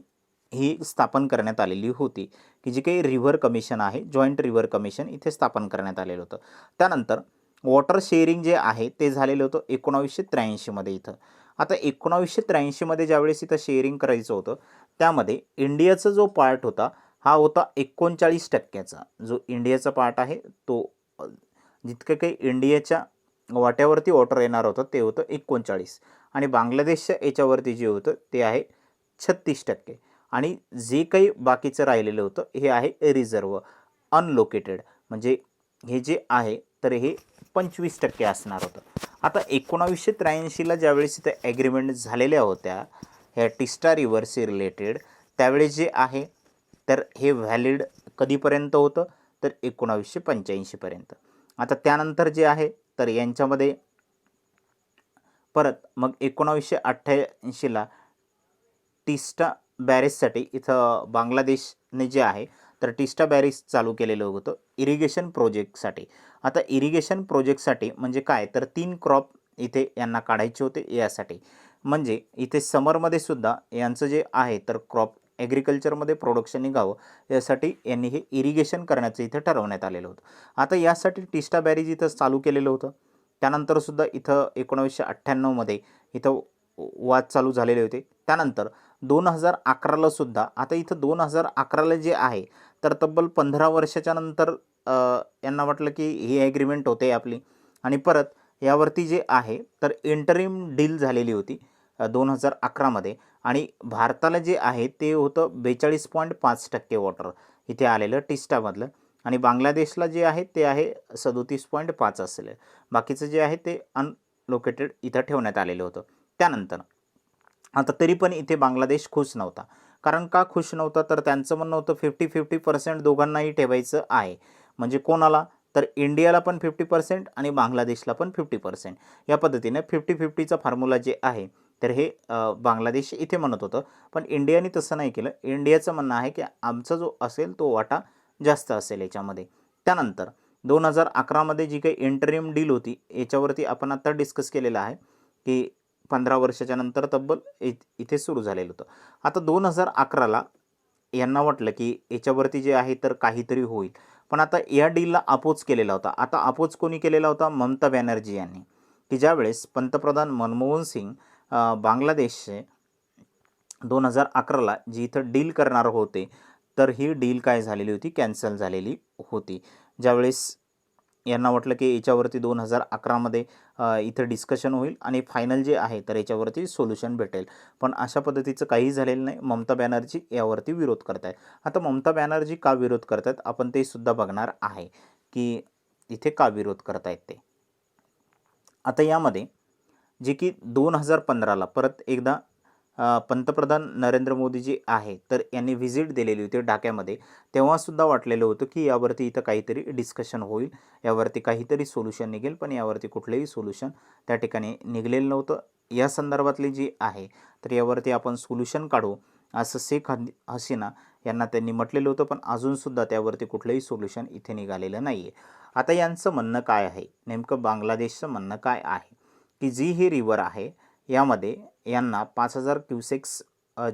ही स्थापन करण्यात आलेली होती की जी काही रिव्हर कमिशन आहे, जॉईंट रिव्हर कमिशन इथे स्थापन करण्यात आलेलं होतं. त्यानंतर वॉटर शेअरिंग जे आहे ते झालेलं होतं 1983मध्ये इथं. आता 1983मध्ये ज्यावेळेस इथं शेअरिंग करायचं होतं त्यामध्ये इंडियाचा जो पार्ट होता हा होता 39%चा. जो इंडियाचा पार्ट आहे तो जितकं काही इंडियाच्या वाट्यावरती वॉटर येणार होतं ते होतं 39 आणि बांगलादेशच्या याच्यावरती जे होतं ते आहे 36% आणि जे काही बाकीचं राहिलेलं होतं हे आहे रिझर्व अनलोकेटेड, म्हणजे हे जे आहे तर हे 25% असणार होतं. आता 1983ला ज्यावेळेस इथे ॲग्रीमेंट झालेल्या होत्या ह्या टिस्टा रिव्हरशी रिलेटेड त्यावेळेस जे आहे तर हे व्हॅलिड कधीपर्यंत होतं तर 1985पर्यंत. आता त्यानंतर जे आहे तर यांच्यामध्ये परत मग 1988ला टिस्टा बॅरेजसाठी इथं बांगलादेशने जे आहे तर टिस्टा बॅरेज चालू केलेलं होतं इरिगेशन प्रोजेक्टसाठी. आता इरिगेशन प्रोजेक्टसाठी म्हणजे काय तर 3 क्रॉप इथे यांना काढायचे होते यासाठी. म्हणजे इथे समरमध्ये सुद्धा यांचं जे आहे तर क्रॉप ॲग्रिकल्चरमध्ये प्रोडक्शन निघावं यासाठी यांनी हे इरिगेशन करण्याचं इथं ठरवण्यात आलेलं होतं. आता यासाठी टिस्टा बॅरेज इथं चालू केलेलं होतं. त्यानंतर सुद्धा इथं 1998मध्ये इथं वाद चालू झालेले होते. त्यानंतर 2011ला सुद्धा आता इथं 2011ला जे आहे तर तब्बल 15 वर्षाच्या नंतर यांना वाटलं की ही ॲग्रीमेंट होते आपली आणि परत यावरती जे आहे तर इंटरिम डील झालेली होती 2011मध्ये आणि भारताला जे आहे ते होतं 42.5% वॉटर इथे आलेलं टिस्टामधलं आणि बांगलादेशला जे आहे ते आहे 37.5 असेल. बाकीचं जे आहे ते अनलोकेटेड इथं ठेवण्यात आलेलं होतं. त्यानंतर आता तरी पण इथे बांगलादेश खुश नव्हता. कारण का खुश नव्हता तर त्यांचं म्हणणं होतं 50-50% दोघांनाही ठेवायचं आहे. म्हणजे कोणाला तर इंडियाला पण 50% आणि बांगलादेशला पण 50%. या पद्धतीने 50-50चा फॉर्म्युला जे आहे तर हे बांगलादेश इथे म्हणत होतं. पण इंडियाने तसं नाही केलं. इंडियाचं म्हणणं आहे की आमचा जो असेल तो वाटा जास्त असेल याच्यामध्ये. त्यानंतर 2011मध्ये जी काही इंटरिम डील होती याच्यावरती आपण आता डिस्कस केलेलं आहे की 15 वर्षाच्या नंतर तब्बल इथे सुरू झालेलं होतं. आता 2011ला यांना वाटलं की याच्यावरती जे आहे तर काहीतरी होईल. पण आता या डीलला अपोज केलेला होता. आता अपोज कोणी केलेला होता? ममता बॅनर्जी यांनी, की ज्यावेळेस पंतप्रधान मनमोहन सिंग बांगलादेशचे 2011ला जी इथं डील करणार होते तर ही डील काय झालेली होती? कॅन्सल झालेली होती. ज्यावेळेस यांना वाटलं की याच्यावरती 2011मध्ये इथं डिस्कशन होईल आणि फायनल जे आहे तर याच्यावरती सोल्युशन भेटेल. पण अशा पद्धतीचं काही झालेलं नाही. ममता बॅनर्जी यावरती विरोध करत आहेत. आता ममता बॅनर्जी का विरोध करत आहेत आपण ते सुद्धा बघणार आहे की इथे का विरोध करत आहेत ते. आता यामध्ये जे की 2015ला परत एकदा पंतप्रधान नरेंद्र मोदी जे आहे तर यांनी व्हिजिट दिलेली होती ढाक्यामध्ये. तेव्हासुद्धा वाटलेलं होतं की यावरती इथं काहीतरी डिस्कशन होईल, यावरती काहीतरी सोल्युशन निघेल. पण यावरती कुठलंही सोल्युशन त्या ठिकाणी निघलेलं नव्हतं. या संदर्भातली जी आहे तर यावरती आपण सोल्युशन काढू असं शेख हसीना यांना त्यांनी म्हटलेलं होतं. पण अजूनसुद्धा त्यावरती कुठलंही सोल्युशन इथे निघालेलं नाही आहे. आता यांचं म्हणणं काय आहे? नेमकं बांगलादेशचं म्हणणं काय आहे की जी ही रिव्हर आहे यामध्ये यांना 5000 क्युसेक्स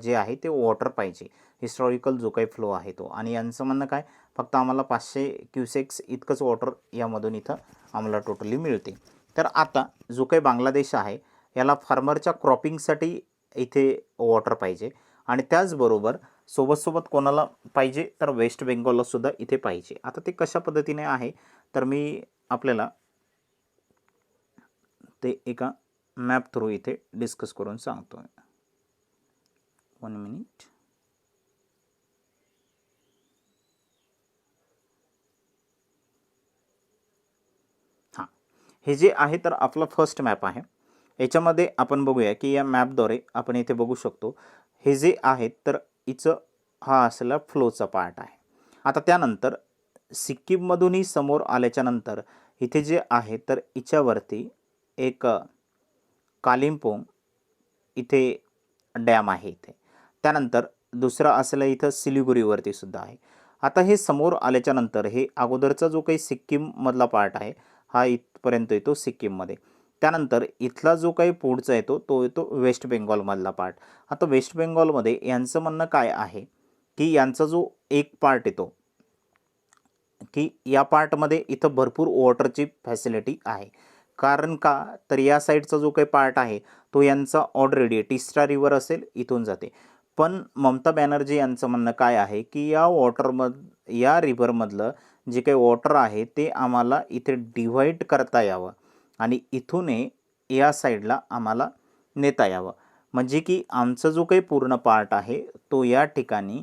जे आहे ते वॉटर पाहिजे. हिस्टॉरिकल जो काही फ्लो आहे तो. आणि यांचं म्हणणं काय? फक्त आम्हाला 500 क्युसेक्स इतकंच वॉटर यामधून इथं आम्हाला टोटली मिळते. तर आता जो काही बांगलादेश आहे याला फार्मरच्या क्रॉपिंगसाठी इथे वॉटर पाहिजे आणि त्याचबरोबर सोबत कोणाला पाहिजे तर वेस्ट बेंगॉललासुद्धा इथे पाहिजे. आता ते कशा पद्धतीने आहे तर मी आपल्याला ते एका मॅप थ्रू इथे डिस्कस करून सांगतो. 1 मिनिट. हां, हे जे आहे तर आपला फर्स्ट मॅप आहे. याच्यामध्ये आपण बघूया की या मॅपद्वारे आपण इथे बघू शकतो हे जे आहेत तर हिचं हा असलेला फ्लोचा पार्ट आहे. आता त्यानंतर सिक्कीममधूनही समोर आल्याच्या नंतर इथे जे आहे तर हिच्यावरती एक कालिम्पोंग इथे डॅम आहे इथे. त्यानंतर दुसरा असलेला इथं सिलिगुरीवरती सुद्धा आहे. आता हे समोर आल्याच्या नंतर हे अगोदरचा जो काही सिक्कीममधला पार्ट आहे हा इथपर्यंत येतो सिक्कीममध्ये. त्यानंतर इथला जो काही पुढचा येतो तो येतो वेस्ट बेंगॉलमधला पार्ट. आता वेस्ट बेंगॉलमध्ये यांचं म्हणणं काय आहे की यांचा जो एक पार्ट येतो की या पार्टमध्ये इथं भरपूर वॉटरची फॅसिलिटी आहे. कारण का तर या साईडचा जो काही पार्ट आहे तो यांचा ऑलरेडी टिस्टा रिव्हर असेल इथून जाते. पण ममता बॅनर्जी यांचं म्हणणं काय आहे की या रिव्हरमधलं जे काही वॉटर आहे ते आम्हाला इथे डिव्हाइड करता यावं आणि इथून या साईडला आम्हाला नेता यावं. म्हणजे की आमचा जो काही पूर्ण पार्ट आहे तो या ठिकाणी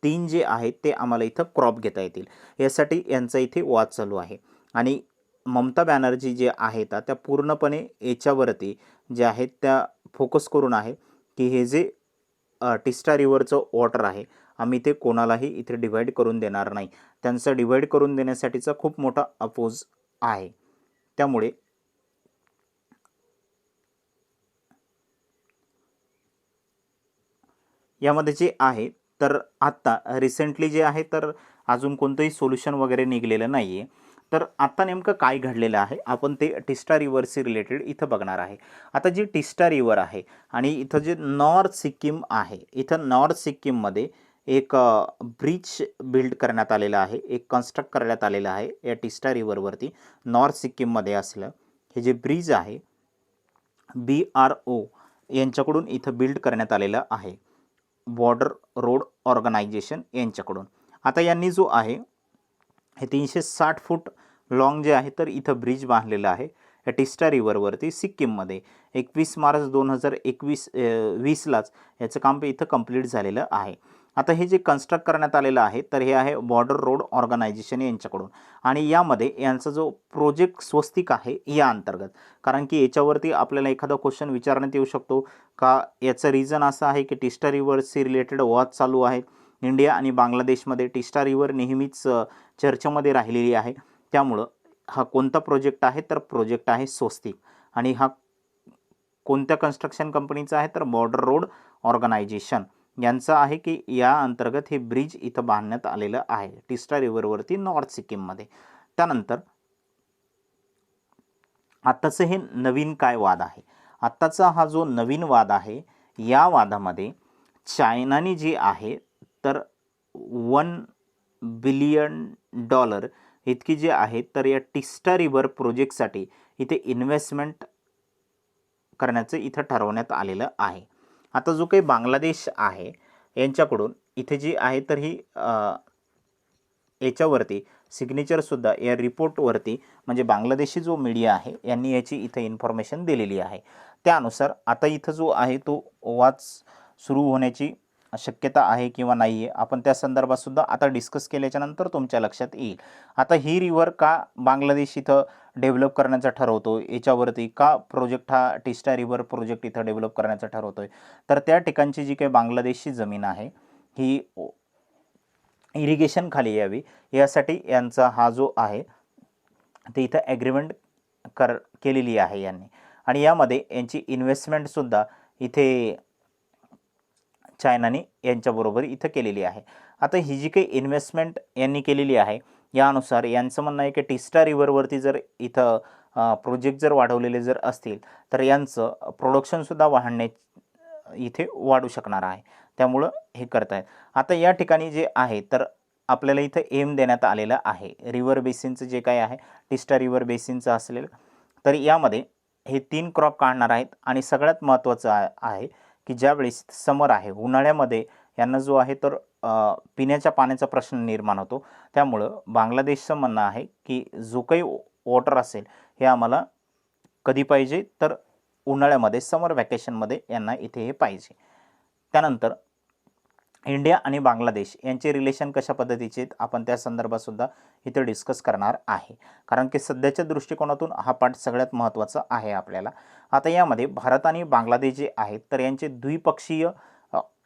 3 जे आहेत ते आम्हाला इथं क्रॉप घेता येतील. यासाठी यांचा इथे वाद चालू आहे आणि ममता बॅनर्जी जे आहेत त्या पूर्णपणे याच्यावरती जे आहेत त्या फोकस करून आहे की हे जे टिस्टा रिव्हरचं वॉटर आहे आम्ही ते कोणालाही इथे डिवाईड करून देणार नाही. त्यांचं डिवाईड करून देण्यासाठीचा खूप मोठा अपोज आहे. त्यामुळे यामध्ये जे आहे तर आत्ता रिसेंटली जे आहे तर अजून कोणतंही सोल्युशन वगैरे निघलेलं नाही आहे. तर आत्ता नेमकं काय घडलेलं आहे आपण ते टिस्टा रिव्हरशी रिलेटेड इथं बघणार आहे. आता जी टिस्टा रिव्हर आहे आणि इथं जे नॉर्थ सिक्कीम आहे इथं नॉर्थ सिक्कीममध्ये एक ब्रिज बिल्ड करण्यात आलेलं आहे. एक कन्स्ट्रक्ट करण्यात आलेलं आहे या टिस्टा रिव्हरवरती नॉर्थ सिक्कीममध्ये असलं हे जे ब्रिज आहे BRO यांच्याकडून इथं बिल्ड करण्यात आलेलं आहे. बॉर्डर रोड ऑर्गनायझेशन यांच्याकडून. आता यांनी जो आहे हे 360 फूट लॉंग जे आहे तर इथं ब्रिज बांधलेलं आहे या टिस्टा रिव्हरवरती सिक्कीममध्ये 21 मार्च 2020लाच याचं काम इथं कंप्लीट झालेलं आहे. आता हे जे कन्स्ट्रक्ट करण्यात आलेलं आहे तर हे आहे बॉर्डर रोड ऑर्गनायझेशन यांच्याकडून आणि यामध्ये यांचा जो प्रोजेक्ट स्वस्तिक आहे या अंतर्गत, कारण की याच्यावरती आपल्याला एखादा क्वेश्चन विचारण्यात येऊ शकतो का. याचं रिझन असं आहे की टिस्टा रिव्हरशी रिलेटेड वाद चालू आहे इंडिया आणि बांगलादेशमध्ये. टिस्टा रिव्हर नेहमीच चर्चेमध्ये राहिलेली आहे, त्यामुळं हा कोणता प्रोजेक्ट आहे तर प्रोजेक्ट आहे स्वस्तिक आणि हा कोणत्या कन्स्ट्रक्शन कंपनीचा आहे तर बॉर्डर रोड ऑर्गनायझेशन यांचं आहे की या अंतर्गत हे ब्रिज इथं बांधण्यात आलेलं आहे टिस्टा रिव्हरवरती नॉर्थ सिक्कीममध्ये. त्यानंतर आत्ताचं हे नवीन काय वाद आहे, आत्ताचा हा जो नवीन वाद आहे या वादामध्ये चायनाने जी आहे तर $1 बिलियन इतकी जी आहे तर या टिस्टा रिव्हर प्रोजेक्टसाठी इथे इन्व्हेस्टमेंट करण्याचं इथं ठरवण्यात आलेलं आहे. आता जो काही बांगलादेश आहे यांच्याकडून इथे जी आहे तर ही याच्यावरती सिग्नेचरसुद्धा या रिपोर्टवरती म्हणजे बांगलादेशी जो मीडिया आहे यांनी याची इथं इन्फॉर्मेशन दिलेली आहे. त्यानुसार आता इथं जो आहे तो वाद सुरू होण्याची शक्यता आहे किंवा नाही आहे आपण त्या संदर्भातसुद्धा आता डिस्कस केल्याच्यानंतर तुमच्या लक्षात येईल. आता ही रिव्हर का बांगलादेश इथं डेव्हलप करण्याचा ठरवतो, याच्यावरती का प्रोजेक्ट हा टिस्टा रिव्हर प्रोजेक्ट इथं डेव्हलप करण्याचा ठरवतो आहे, तर त्या ठिकाणची जी काही बांगलादेशची जमीन आहे ही इरिगेशन खाली यावी यासाठी यांचा हा जो आहे ते इथं ॲग्रीमेंट केलेली आहे यांनी आणि यामध्ये यांची इन्व्हेस्टमेंटसुद्धा इथे चायनाने यांच्याबरोबर इथं केलेली आहे. आता ही जी काही इन्व्हेस्टमेंट यांनी केलेली आहे यानुसार यांचं म्हणणं आहे की टिस्टा रिव्हरवरती जर इथं प्रोजेक्ट जर वाढवलेले जर असतील तर यांचं प्रोडक्शनसुद्धा इथे वाढू शकणार आहे, त्यामुळं हे करत आहेत. आता या ठिकाणी जे आहे तर आपल्याला इथं एम देण्यात आलेलं आहे रिव्हर बेसिनचं जे काय आहे टिस्टा रिव्हर बेसिनचं असलेलं, तर यामध्ये हे 3 क्रॉप काढणार आहेत आणि सगळ्यात महत्त्वाचं आहे की ज्यावेळेस समर आहे उन्हाळ्यामध्ये यांना जो आहे तर पिण्याच्या पाण्याचा प्रश्न निर्माण होतो. त्यामुळं बांगलादेशचं म्हणणं आहे की जो काही वॉटर असेल हे आम्हाला कधी पाहिजे तर उन्हाळ्यामध्ये समर वॅकेशनमध्ये यांना इथे हे पाहिजे. त्यानंतर इंडिया आणि बांगलादेश यांचे रिलेशन कशा पद्धतीचे आहेत आपण त्या संदर्भातसुद्धा इथे डिस्कस करणार आहे, कारण की सध्याच्या दृष्टिकोनातून हा पाठ सगळ्यात महत्त्वाचा आहे आपल्याला. आता यामध्ये भारत आणि बांगलादेश जे आहेत तर यांचे द्विपक्षीय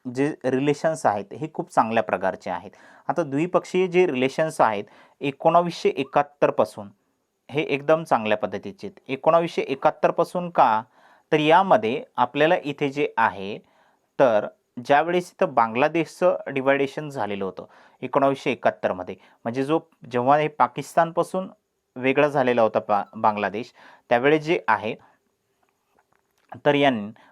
जे रिलेशन्स आहेत हे खूप चांगल्या प्रकारचे आहेत. आता द्विपक्षीय जे रिलेशन्स आहेत 1971 पासून हे एकदम चांगल्या पद्धतीचे आहेत. 1971 पासून का तर यामध्ये आपल्याला इथे जे आहे तर ज्यावेळेस इथं बांगलादेशचं डिवायडेशन झालेलं होतं 1971मध्ये, म्हणजे जेव्हा हे पाकिस्तानपासून वेगळा झालेला होता बांगलादेश, त्यावेळेस जे आहे तर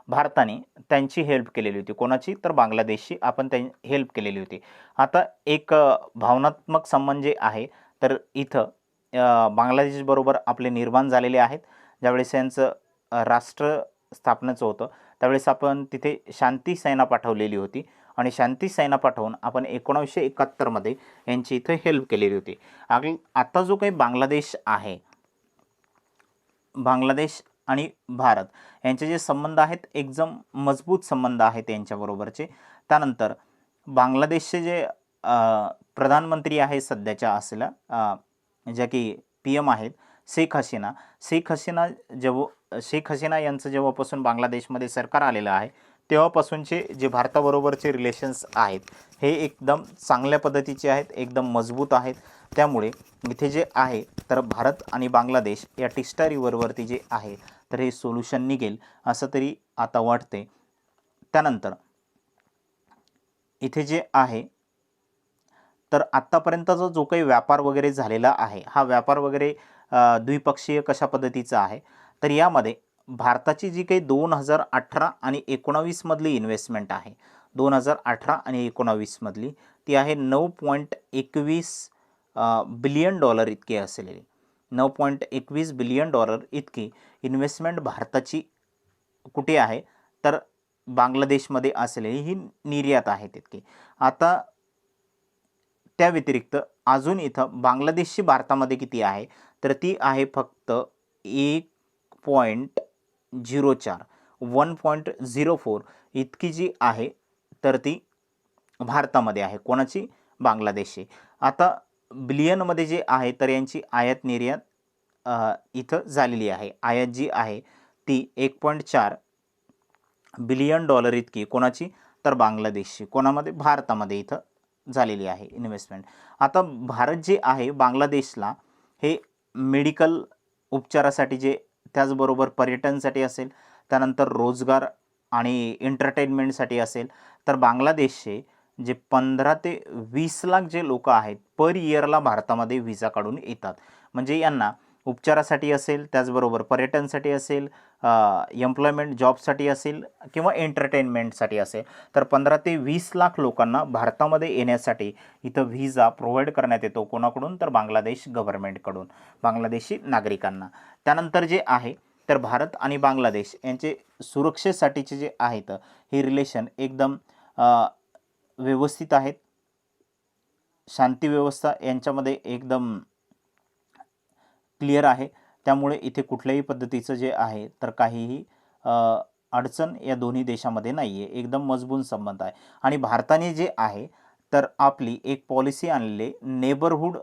भारताने त्यांची हेल्प केलेली होती. कोणाची तर बांगलादेशची आपण हेल्प केलेली होती. आता एक भावनात्मक संबंध जे आहे तर इथं बांगलादेशबरोबर आपले निर्माण झालेले आहेत. ज्यावेळेस यांचं राष्ट्र स्थापनेचं होतं त्यावेळेस आपण तिथे शांती सेना पाठवलेली होती आणि शांती सेना पाठवून आपण 1971मध्ये यांची इथं हेल्प केलेली होती. आता जो काही बांगलादेश आहे, बांगलादेश आणि भारत यांचे जे संबंध आहेत एकदम मजबूत संबंध आहेत यांच्याबरोबरचे. त्यानंतर बांगलादेशचे जे प्रधानमंत्री आहे सध्याच्या असलेल्या ज्या की PM आहेत शेख हसीना यांचं जेव्हापासून बांगलादेशमध्ये सरकार आलेलं आहे तेव्हापासूनचे जे भारताबरोबरचे रिलेशन्स आहेत हे एकदम चांगल्या पद्धतीचे आहेत, एकदम मजबूत आहेत. त्यामुळे इथे जे आहे तर भारत आणि बांगलादेश या टिस्टा रिव्हरवरती जे आहे तर हे सोल्युशन निघेल असं तरी आता वाटते. त्यानंतर इथे जे आहे तर आत्तापर्यंतचा जो काही व्यापार वगैरे झालेला आहे हा व्यापार वगैरे द्विपक्षीय कशा पद्धतीचा आहे तर यामध्ये भारताची जी काही 2018 आणि 19 मधली इन्व्हेस्टमेंट आहे 2018 आणि 19 मधली ती आहे $9.21 बिलियन इतकी असलेली. $9.21 बिलियन इतकी इन्व्हेस्टमेंट भारताची कुठे आहे तर बांगलादेशमध्ये असलेली ही निर्यात आहे तितकी. आता त्या व्यतिरिक्त अजून इथं बांगलादेशची भारतामध्ये किती आहे तर ती आहे फक्त 1.04 1.04 इतकी जी आहे तर ती भारतामध्ये आहे. कोणाची? बांगलादेशची. आता बिलियनमध्ये जे आहे तर यांची आयात निर्यात इथं झालेली आहे. आयात जी आहे ती 1.4 बिलियन डॉलर इतकी कोणाची? तर बांगलादेशची. कोणामध्ये? भारतामध्ये इथं झालेली आहे इन्व्हेस्टमेंट. आता भारत जे आहे बांगलादेशला हे मेडिकल उपचारासाठी जे, त्याचबरोबर पर्यटनसाठी असेल, त्यानंतर रोजगार आणि एंटरटेनमेंटसाठी असेल, तर बांगलादेशचे जे 15 ते 20 लाख जे लोक आहेत पर इयरला भारतामध्ये व्हिसा काढून येतात. म्हणजे यांना उपचारासाठी असेल, त्याचबरोबर पर्यटनसाठी असेल, एम्प्लॉयमेंट जॉबसाठी असेल किंवा एंटरटेनमेंटसाठी असेल, तर 15 ते 20 लाख लोकांना भारतामध्ये येण्यासाठी इथं व्हिसा प्रोव्हाइड करण्यात येतो. कोणाकडून? तर बांगलादेश गव्हर्नमेंटकडून, बांगलादेशी नागरिकांना. त्यानंतर जे आहे तर भारत आणि बांगलादेश यांचे सुरक्षेसाठीचे जे आहेत हे रिलेशन एकदम व्यवस्थित आहेत. शांती व्यवस्था यांच्यामध्ये एकदम क्लिअर आहे. त्यामुळे इथे कुठल्याही पद्धतीचं जे आहे तर काहीही अडचण या दोन्ही देशामध्ये नाही आहे. एकदम मजबूत संबंध आहे. आणि भारताने जे आहे तर आपली एक पॉलिसी आणलेली नेबरहूड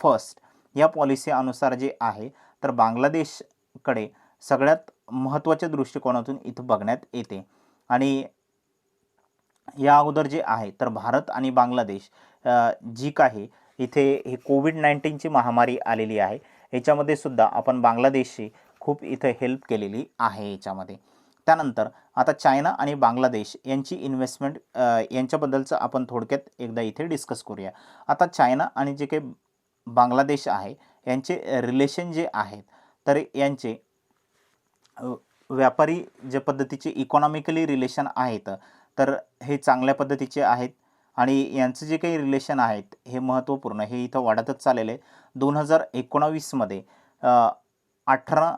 फर्स्ट, या पॉलिसी अनुसार जे आहे तर बांगलादेशकडे सगळ्यात महत्त्वाच्या दृष्टिकोनातून इथं बघण्यात येते. आणि या अगोदर जे आहे तर भारत आणि बांगलादेश जी काही इथे हे कोविड-19ची महामारी आलेली आहे, याच्यामध्ये सुद्धा आपण बांगलादेशची खूप इथे हेल्प केलेली आहे याच्यामध्ये. त्यानंतर आता चायना आणि बांगलादेश यांची इन्व्हेस्टमेंट यांच्याबद्दलचं आपण थोडक्यात एकदा इथे डिस्कस करूया. आता चायना आणि जे काही बांगलादेश आहे यांचे रिलेशन जे आहेत तर यांचे व्यापारी जे पद्धतीचे इकॉनॉमिकली रिलेशन आहेत तर हे चांगल्या पद्धतीचे आहेत. आणि यांचं जे काही रिलेशन आहेत हे महत्त्वपूर्ण, हे इथं वाढतच चाललेलं आहे. 2019मध्ये 18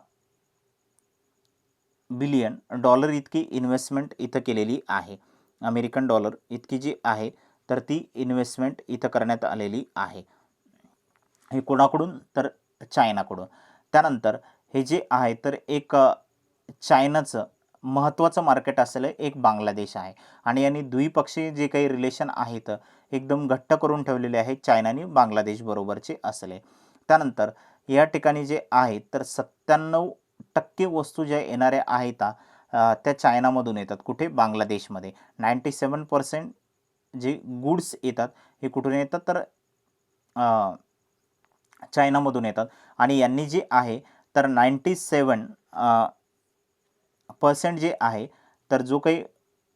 बिलियन डॉलर इतकी इन्व्हेस्टमेंट इथं केलेली आहे. अमेरिकन डॉलर इतकी जी आहे तर ती इन्व्हेस्टमेंट इथं करण्यात आलेली आहे. हे कोणाकडून? तर चायनाकडून. त्यानंतर हे जे आहे तर एक चायनाचं महत्त्वाचं मार्केट असलेलं एक बांगलादेश आहे. आणि यांनी द्विपक्षीय जे काही रिलेशन आहेत एकदम घट्ट करून ठेवलेले आहेत चायना आणि बांगलादेश बरोबरचे असले. त्यानंतर या ठिकाणी जे आहे तर 97% वस्तू ज्या येणाऱ्या आहेत त्या चायनामधून येतात. कुठे? बांगलादेशमध्ये. 97% जे गुड्स येतात हे कुठून येतात तर चायनामधून येतात. आणि यांनी जे आहे तर 97% जे आहे तर जो काही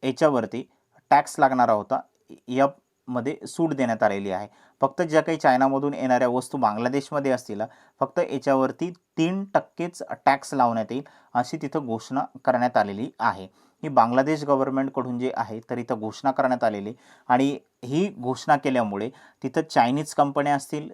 याच्यावरती टॅक्स लागणारा होता यामध्ये सूट देण्यात आलेली आहे. फक्त ज्या काही चायनामधून येणाऱ्या वस्तू बांगलादेशमध्ये असतील फक्त याच्यावरती 3%च टॅक्स लावण्यात येईल अशी तिथं घोषणा करण्यात आलेली आहे. ही बांगलादेश गव्हर्नमेंटकडून जे आहे तर इथं घोषणा करण्यात आलेली. आणि ही घोषणा केल्यामुळे तिथं चायनीज कंपन्या असतील,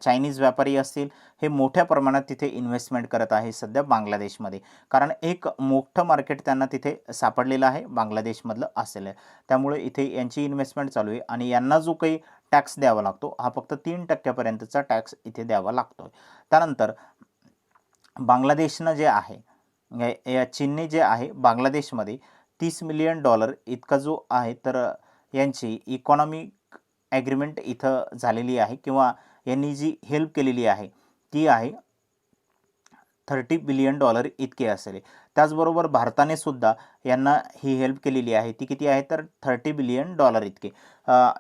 चायनीज व्यापारी असतील, हे मोठ्या प्रमाणात तिथे इन्व्हेस्टमेंट करत आहे सध्या बांगलादेशमध्ये. कारण एक मोठं मार्केट त्यांना तिथे सापडलेलं आहे बांगलादेशमधलं असेल. त्यामुळे इथे यांची इन्व्हेस्टमेंट चालू आहे. आणि यांना जो काही टॅक्स द्यावा लागतो हा फक्त 3%पर्यंतचा टॅक्स इथे द्यावा लागतो. त्यानंतर बांगलादेशनं जे आहे या चीनने जे आहे बांगलादेशमध्ये $30 मिलियन इतका जो आहे तर यांची इकॉनॉमिक ॲग्रीमेंट इथं झालेली आहे किंवा यांनी जी हेल्प केलेली आहे ती आहे $30 बिलियन इतके असेल. त्याचबरोबर भारताने सुद्धा यांना ही हेल्प केलेली आहे. ती किती आहे तर $30 बिलियन इतके.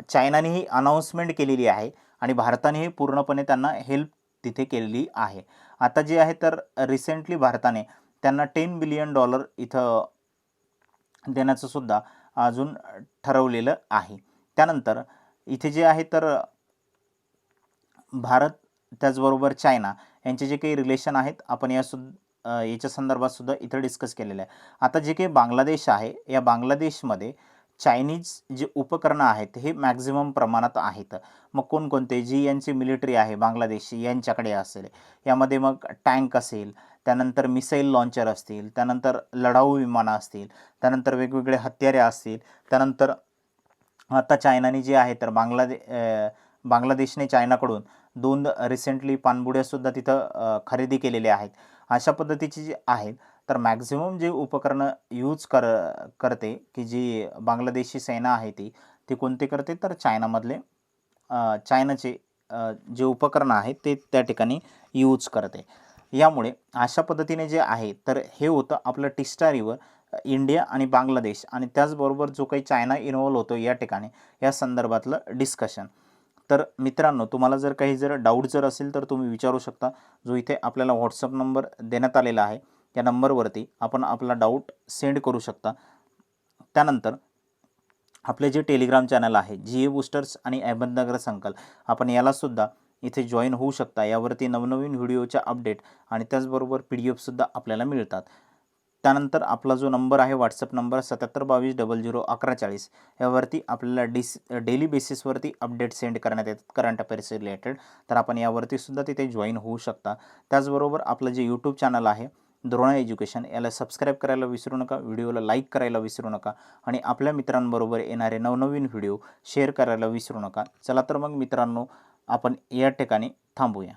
चायनाने ही अनाऊन्समेंट केलेली आहे आणि भारताने पूर्णपणे त्यांना हेल्प तिथे केलेली आहे. आता जे आहे तर रिसेंटली भारताने त्यांना $10 बिलियन इथं देण्याचं सुद्धा अजून ठरवलेलं आहे. त्यानंतर इथे जे आहे तर भारत त्याचबरोबर चायना यांचे जे काही रिलेशन आहेत आपण याच्या संदर्भात सुद्धा इथं डिस्कस केलेलं आहे. आता जे काही बांगलादेश आहे या बांगलादेशमध्ये चायनीज जे उपकरणं आहेत हे मॅक्झिमम प्रमाणात आहेत. मग कोणकोणते? जी यांची मिलिटरी आहे बांगलादेशची यांच्याकडे असेल. यामध्ये मग टँक असेल, त्यानंतर मिसाईल लॉन्चर असतील, त्यानंतर लढाऊ विमानं असतील, त्यानंतर वेगवेगळे हत्यारे असतील. त्यानंतर आता चायनाने जे आहे तर बांगलादेशने चायनाकडून 2 रिसेंटली पाणबुड्यासुद्धा तिथं खरेदी केलेल्या आहेत. अशा पद्धतीची जी आहेत, तर मॅक्झिमम जे उपकरणं यूज करते की जी बांगलादेशी सेना आहे ती कोणते करते, तर चायनामधले चायनाचे जे उपकरणं आहेत ते त्या ठिकाणी यूज करते. यामुळे अशा पद्धतीने जे आहे, तर हे होतं आपलं टिस्टा रिव्हर, इंडिया आणि बांगलादेश आणि त्याचबरोबर जो काही चायना इन्व्हॉल्व होतो या ठिकाणी, या संदर्भातलं डिस्कशन. तर मित्रांनो, तुम्हाला जर काही डाऊट असेल तर तुम्ही विचारू शकता. जो इथे आपल्याला व्हॉट्सअप नंबर देण्यात आलेला आहे, या नंबरवरती आपण आपला डाऊट सेंड करू शकता. त्यानंतर आपले जे टेलिग्राम चॅनल आहे GA बूस्टर्स आणि अहमदनगर संकल्प, आपण यालासुद्धा इथे जॉईन होऊ शकता. यावरती नवनवीन व्हिडिओच्या अपडेट आणि त्याचबरोबर PDF सुद्धा आपल्याला मिळतात. त्यानंतर आपला जो नंबर आहे व्हॉट्सअप नंबर 7722001140, यावरती आपल्याला डेली बेसिसवरती अपडेट सेंड करण्यात येतात करंट अफेअर्स रिलेटेड. तर आपण यावरतीसुद्धा तिथे जॉईन होऊ शकता. त्याचबरोबर आपलं जे यूट्यूब चॅनल आहे द्रोणा एज्युकेशन, याला सबस्क्राईब करायला विसरू नका, व्हिडिओला लाईक करायला विसरू नका आणि आपल्या मित्रांबरोबर येणारे नवनवीन व्हिडिओ शेअर करायला विसरू नका. चला तर मग मित्रांनो, आपण या ठिकाणी थांबूया.